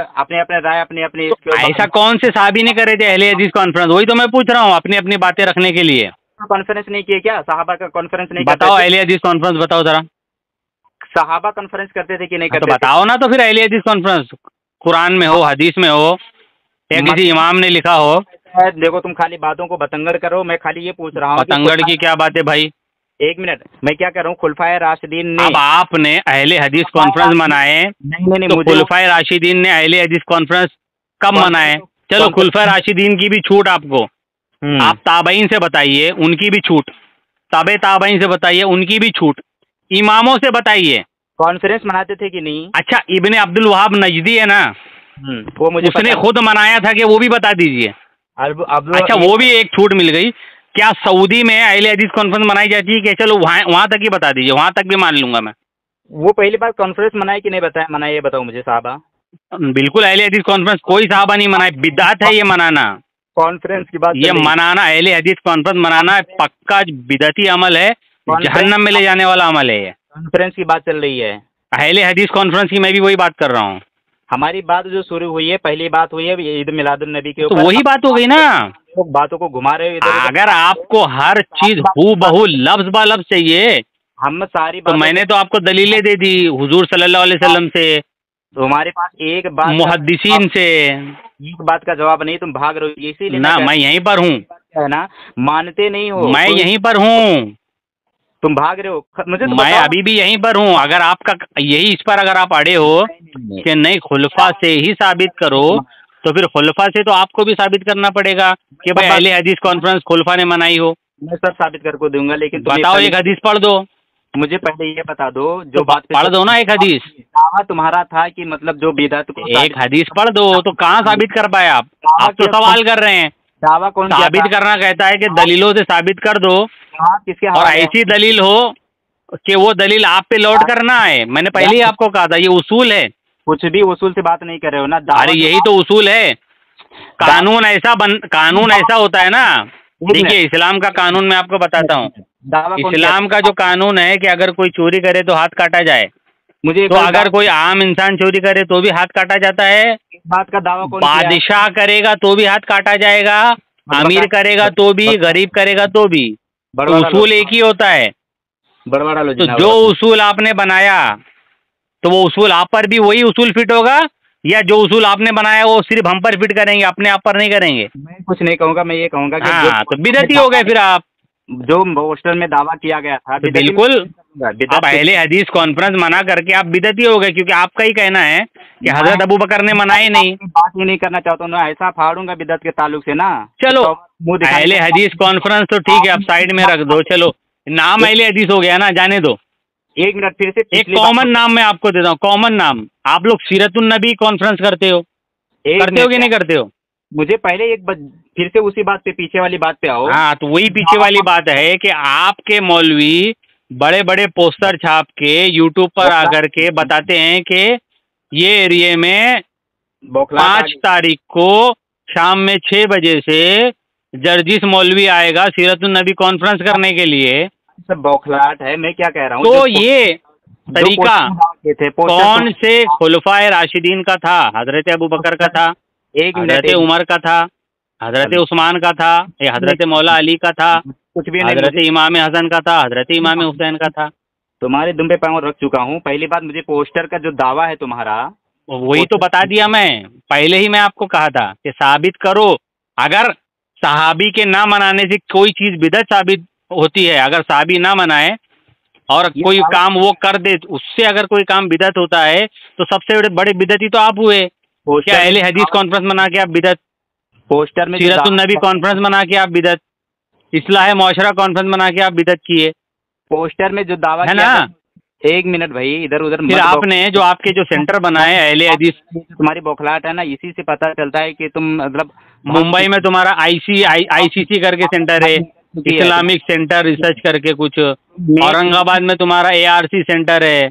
S3: अपने राय, अपने
S2: तो ऐसा कौन से साहबी ने करे थे अहले हदीस कॉन्फ्रेंस? वही तो मैं पूछ रहा हूँ, अपनी अपनी बातें रखने के लिए।
S3: कॉन्फ्रेंस नहीं किए क्या? सहाबा का कॉन्फ्रेंस नहीं?
S2: बताओ अहले हदीस कॉन्फ्रेंस बताओ जरा।
S3: सहाबा कॉन्फ्रेंस करते थे कि नहीं करते?
S2: तो बताओ ना। तो फिर अहले हदीस कॉन्फ्रेंस कुरान में हो, हदीस में हो, या किसी इमाम ने लिखा हो?
S3: देखो तुम खाली बातों को बतंगड़ करो, मैं खाली ये पूछ रहा हूँ।
S2: बतंगड़ की क्या बात है भाई?
S3: एक मिनट, मैं क्या कर रहा हूँ, खुलफाए राशिदीन ने।
S2: अब आपने अहले हदीस कॉन्फ्रेंस मनाए?
S3: नहीं,
S2: तो खुलफाए राशिदीन ने अहले हदीस कॉन्फ्रेंस कब मनाए? चलो खुलफाए राशिदीन की भी छूट आपको, आप ताबईन से बताइए उनकी भी छूट, ताबे ताबईन से बताइए उनकी भी छूट, इमामों से बताइए
S3: कॉन्फ्रेंस मनाते थे कि नहीं?
S2: अच्छा, इब्ने अब्दुल वहाब नजदी है ना,
S3: वो मुझे
S2: उसने खुद मनाया था कि वो भी बता दीजिए। अच्छा, वो भी एक छूट मिल गई। क्या सऊदी में अहले हदीस कॉन्फ्रेंस मनाई जाती है कि? चलो वहाँ तक ही बता दीजिए, वहाँ तक भी मान लूंगा मैं।
S3: वो पहली बार कॉन्फ्रेंस मनाई कि नहीं बताया मनाई, ये बताओ मुझे साहबा।
S2: बिल्कुल अहले हदीस कॉन्फ्रेंस कोई साहबा नहीं मनाए, बिदअत है ये मनाना।
S3: कॉन्फ्रेंस की बात,
S2: ये मनाना, अहले हदीस कॉन्फ्रेंस मनाना पक्का बिदअती अमल है, जहन्नम में ले जाने वाला अमल है।
S3: कॉन्फ्रेंस की बात चल रही है, अहले
S2: हदीस कॉन्फ्रेंस की मैं भी वही बात कर रहा हूँ।
S3: हमारी बात जो शुरू हुई है, पहली बात हुई है ईद मिलादुन नबी के ऊपर,
S2: तो वही बात हो गई ना।
S3: बातों को घुमा रहे हो।
S2: अगर आपको हर चीज हूबहू लफ्ज ब लफ्ज चाहिए,
S3: हम सारी
S2: तो मैंने तो आपको दलीलें दे दी हुजूर सल्लल्लाहु अलैहि वसल्लम से,
S3: तो हमारे पास एक बात
S2: मुहद्दिसीन से,
S3: एक बात का जवाब नहीं, तुम भाग रहे हो इसीलिए
S2: ना। मैं यहीं पर हूँ,
S3: है ना, मानते नहीं हो।
S2: मैं यहीं पर हूँ,
S3: तुम भाग रहे हो। मुझे तो
S2: मैं अभी भी यहीं पर हूँ। अगर आपका यही इस पर अगर आप अड़े हो कि नहीं खुलफा से ही साबित करो, तो फिर खुलफा से तो आपको भी साबित करना पड़ेगा कि भाई अहले हदीस कॉन्फ्रेंस खुलफा ने मनाई हो।
S3: मैं सब साबित करके दूंगा, लेकिन
S2: बताओ एक हदीस पढ़ दो
S3: मुझे। पहले ये बता दो जो बात
S2: पढ़ दो ना, एक हदीस।
S3: दावा तुम्हारा था कि मतलब जो बिदअत को,
S2: एक हदीस पढ़ दो। तो कहाँ साबित कर पाए आप तो सवाल कर रहे हैं।
S3: दावा कौन
S2: साबित करना कहता है कि दलीलों से साबित कर दो,
S3: किसके,
S2: और ऐसी दलील हो कि वो दलील आप पे लौट कर ना आए। मैंने पहले ही आपको कहा था ये उसूल है।
S3: कुछ भी उसूल से बात नहीं कर रहे हो ना।
S2: अरे यही तो उसूल है। कानून ऐसा होता है ना। देखिए इस्लाम का कानून मैं आपको बताता हूँ।
S3: दावा कौन
S2: इस्लाम का जो कानून है कि अगर कोई चोरी करे तो हाथ काटा जाए,
S3: मुझे
S2: तो अगर कोई आम इंसान चोरी करे तो भी हाथ काटा जाता है।
S3: इस बात का दावा कौन किया है?
S2: बादशाह करेगा तो भी हाथ काटा जाएगा, अमीर करेगा तो भी, गरीब करेगा तो भी, तो उसूल एक ही होता है।
S3: बड़बड़ा लो
S2: तो
S3: जनाब।
S2: जो उसूल आपने बनाया तो वो उसूल आप पर भी वही उसूल फिट होगा, या जो उसूल आपने बनाया वो सिर्फ हम पर फिट करेंगे, अपने आप पर नहीं करेंगे?
S3: मैं कुछ नहीं कहूँगा, मैं ये कहूँगा कि
S2: हाँ, तो बिदअती हो गए फिर आप।
S3: जो पोस्टर में दावा किया गया था
S2: तो बिल्कुल आप अहले हदीस कॉन्फ्रेंस मना करके आप बिदअती हो गए, क्योंकि आपका ही कहना है कि हजरत अबू बकर ने मनाए नहीं।
S3: बात ही नहीं करना चाहता हूँ ना, ऐसा फाड़ूंगा बिदअत के ताल्लुक से ना।
S2: चलो
S3: तो
S2: अहले हदीस कॉन्फ्रेंस तो ठीक है, आप साइड में रख दो, चलो नाम अहले हदीस हो गया ना, जाने दो।
S3: 1 मिनट फिर से
S2: एक कॉमन नाम मैं आपको देता हूँ, कॉमन नाम। आप लोग सीरतुन नबी कॉन्फ्रेंस करते हो कि नहीं करते हो?
S3: मुझे पहले फिर से उसी बात पे, पीछे वाली बात पे आओ।
S2: हाँ, तो वही पीछे वाली बात है कि आपके मौलवी बड़े बड़े पोस्टर छाप के यूट्यूब पर आकर के बताते हैं कि ये एरिया में 5 तारीख को शाम में 6 बजे से जर्जिस मौलवी आएगा सीरतुन नबी कॉन्फ्रेंस करने के लिए।
S3: सब बौखलाहट है, मैं क्या कह रहा हूँ।
S2: तो ये तरीका कौन से खुलफाए राशिदीन का था? हजरत अबू बकर का था, हजरत उमर का था, हजरत उस्मान का था, या हजरत मौला अली का था,
S3: कुछ भी नहीं,
S2: हजरत इमाम हसन का था, हजरत इमाम हुसैन का था।
S3: तुम्हारे दुम पे पाँव रख चुका हूँ। पहली बात, मुझे पोस्टर का जो दावा है तुम्हारा,
S2: वही तो बता दिया मैं पहले ही। मैं आपको कहा था कि साबित करो। अगर सहाबी के ना मनाने से कोई चीज बिदअत साबित होती है, अगर सहाबी ना मनाए और कोई काम वो कर दे, उससे अगर कोई काम बिदअत होता है तो सबसे बड़े बिदअती तो आप हुए। क्या अहले हदीस कॉन्फ्रेंस मना के आप बिदअत,
S3: पोस्टर में
S2: सीरतुन नबी कॉन्फ्रेंस मना के आप बिदअत, इस्लाह मुआशरा कॉन्फ्रेंस मना के आप बिदअत किए,
S3: पोस्टर में जो दावा
S2: है ना?
S3: 1 मिनट भाई, इधर उधर
S2: फिर आपने जो आपके जो सेंटर बनाए अहले हदीस,
S3: तुम्हारी बौखलाहट है ना, इसी से पता चलता है कि तुम मतलब
S2: मुंबई में तुम्हारा आईसीसी करके सेंटर है, इस्लामिक सेंटर रिसर्च करके कुछ, औरंगाबाद में तुम्हारा ARC सेंटर है।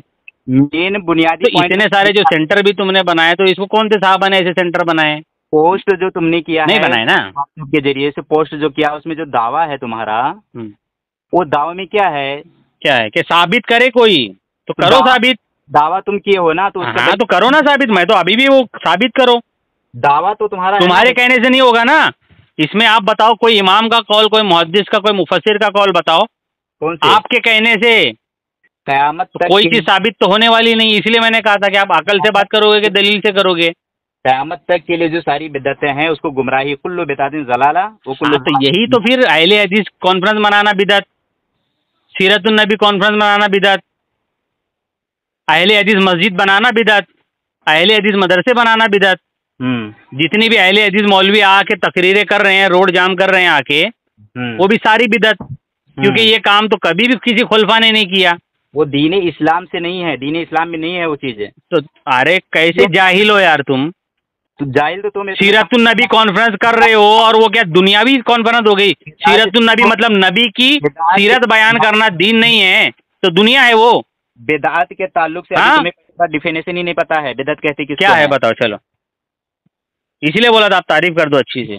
S3: मेन बुनियादी
S2: तो इतने सारे जो सेंटर भी तुमने बनाए, तो इसको कौन से साहब ने ऐसे सेंटर बनाए?
S3: पोस्ट जो तुमने किया
S2: नहीं
S3: है,
S2: बनाए ना,
S3: के जरिए से पोस्ट जो किया, उसमें जो दावा है तुम्हारा, वो दावा में क्या है
S2: कि साबित करे कोई, तो करो साबित।
S3: दावा तुम किए हो ना, तो
S2: हाँ, तो करो ना साबित। मैं तो अभी भी वो साबित करो।
S3: दावा तो
S2: तुम्हारे कहने से नहीं होगा ना। इसमें आप बताओ, कोई इमाम का कॉल, कोई मुहद्दिस का, कोई मुफस्सिर का कॉल बताओ।
S3: कौन से?
S2: आपके कहने से
S3: कयामत तक
S2: कोई चीज साबित तो होने वाली नहीं। इसलिए मैंने कहा था कि आप अकल से बात करोगे कि दलील से करोगे।
S3: कयामत तक के लिए जो सारी बिदअतें हैं, उसको गुमराही, कुल्लु बिदातिन जलाला, वो कुल्लु।
S2: तो यही तो फिर अहले हदीस कॉन्फ्रेंस मनाना बिदअत, सीरतुन नबी कॉन्फ्रेंस मनाना बिदअत, अहले हदीस मस्जिद बनाना बिदअत, अहले हदीस मदरसे बनाना बिदअत। जितनी भी अहले हदीस मौलवी आके तकरीरें कर रहे हैं, रोड जाम कर रहे हैं आके, वो भी सारी बिदअत, क्योंकि ये काम तो कभी भी किसी खुलफा ने नहीं किया।
S3: वो दीन इस्लाम से नहीं है, दीन इस्लाम में नहीं है वो चीजें।
S2: तो अरे कैसे जाहिल हो यार तुम।
S3: तो जाहिल तो तुम
S2: सीरतुन नबी कॉन्फ्रेंस कर रहे हो, और वो क्या दुनियावी कॉन्फ्रेंस हो गई? सीरतुन नबी मतलब नबी की सीरत बयान करना दीन नहीं है, तो दुनिया है वो।
S3: बिदअत के ताल्लुक से तुम्हें डिफिनेशन ही नहीं पता है, बिदअत कहते किसको
S2: क्या है बताओ। चलो, इसलिए बोला था आप तारीफ कर दो अच्छी से।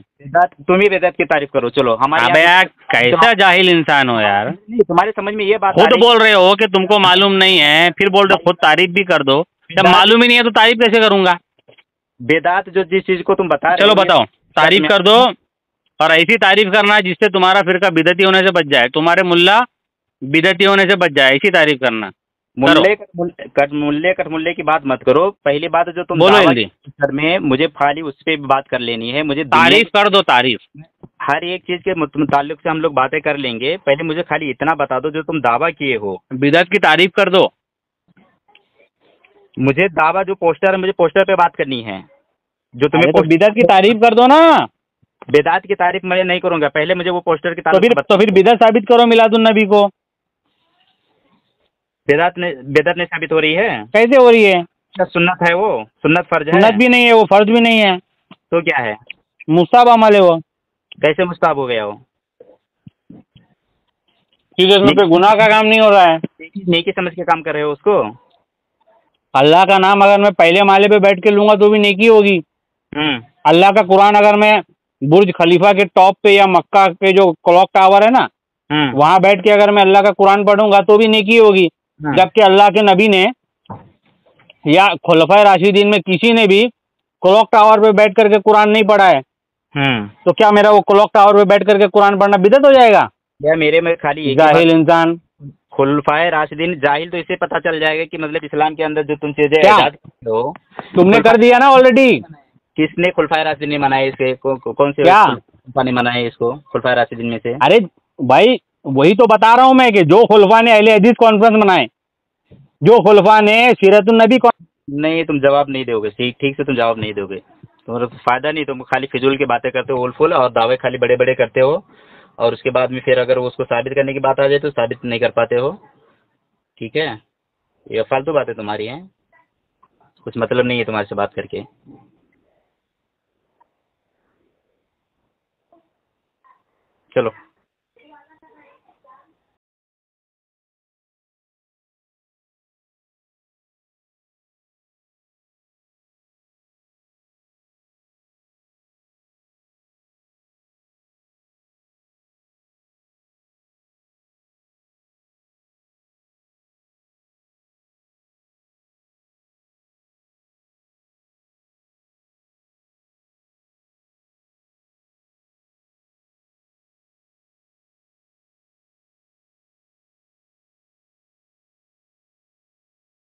S3: तुम ही बिदअत की तारीफ करो। चलो हमारे
S2: यार कैसा जाहिल इंसान हो यार।
S3: तुम्हारे समझ में ये बात
S2: खुद बोल रहे हो कि तुमको मालूम नहीं है, फिर बोल रहे हो खुद तारीफ भी कर दो। जब मालूम ही नहीं है तो तारीफ कैसे करूंगा?
S3: बेदात जो जिस चीज को तुम बता रहे हो,
S2: चलो बताओ, तारीफ कर दो। और ऐसी तारीफ करना जिससे तुम्हारा फिरका बिदअती होने से बच जाए, तुम्हारे मुल्ला बिदअती होने से बच जाए, ऐसी तारीफ करना।
S3: मुल्ले कटमुल्ले की बात मत करो। पहली बात जो तुम
S2: बोलो हिंदी
S3: में, मुझे खाली उस पर बात कर लेनी है। मुझे
S2: तारीफ कर दो, तारीफ।
S3: हर एक चीज के मुताल्लिक से हम लोग बातें कर लेंगे। पहले मुझे खाली इतना बता दो, जो तुम दावा किए हो
S2: बिदअत की तारीफ कर दो।
S3: मुझे दावा जो पोस्टर है, मुझे पोस्टर पे बात करनी है। जो तुम्हें
S2: तो बिदअत की तारीफ कर दो ना।
S3: बिदअत की तारीफ मैं नहीं करूंगा, पहले मुझे वो पोस्टर की तारीफ।
S2: तो फिर बिदअत साबित करो मिलादुन नबी को।
S3: बिदअत नहीं साबित हो रही है।
S2: कैसे हो रही है?
S3: सुन्नत है वो, सुन्नत फर्ज है।
S2: सुन्नत भी नहीं है वो, फर्ज भी नहीं है।
S3: तो क्या है?
S2: मुस्ताहब अमल है वो।
S3: कैसे मुस्ताहब हो गया वो?
S2: क्योंकि उसमें कोई गुनाह का काम नहीं हो रहा है।
S3: नेकी समझ के काम कर रहे हो उसको।
S2: अल्लाह का नाम अगर मैं पहले माले पे बैठ के लूंगा तो भी नेकी होगी। अल्लाह का कुरान अगर मैं बुर्ज खलीफा के टॉप पे या मक्का के जो क्लॉक टावर है ना, वहां बैठ के अगर मैं अल्लाह का कुरान पढ़ूंगा तो भी नेकी होगी। जबकि अल्लाह के नबी ने या खुलफाए राशिदीन में किसी ने भी क्लॉक टावर पे बैठ करके कुरान नहीं पढ़ा है। तो क्या मेरा वो क्लॉक टावर पे बैठ करके कुरान पढ़ना बिदअत हो जाएगा?
S3: या मेरे में खाली एक
S2: जाहिल इंसान।
S3: खुलफाए राशिदीन जाहिल तो इससे पता चल जाएगा कि मतलब इस्लाम के अंदर जो तुम चीजें
S2: क्या?
S3: ईजाद करते हो
S2: तुमने कर दिया ना ऑलरेडी।
S3: किसने खुलफाए राशिदीन ने मनाए इसके कौन से
S2: क्या?
S3: खुलफा ने मनाए इसको खुलफाए राशिदीन में से?
S2: अरे भाई वही तो बता रहा हूँ मैं कि जो खुलफा ने अहले हदीस कॉन्फ्रेंस बनाए, जो खुलफा ने सीरतुन नबी
S3: नहीं, तुम जवाब नहीं दोगे। ठीक से तुम जवाब नहीं दोगे। तुम्हारा फायदा नहीं, तुम खाली फिजूल की बातें करते हो, उलफुल, और दावे खाली बड़े बड़े करते हो, और उसके बाद में फिर अगर उसको साबित करने की बात आ जाए तो साबित नहीं कर पाते हो। ठीक है, ये फालतू बातें तुम्हारी हैं, कुछ मतलब नहीं है तुम्हारे से बात करके। चलो।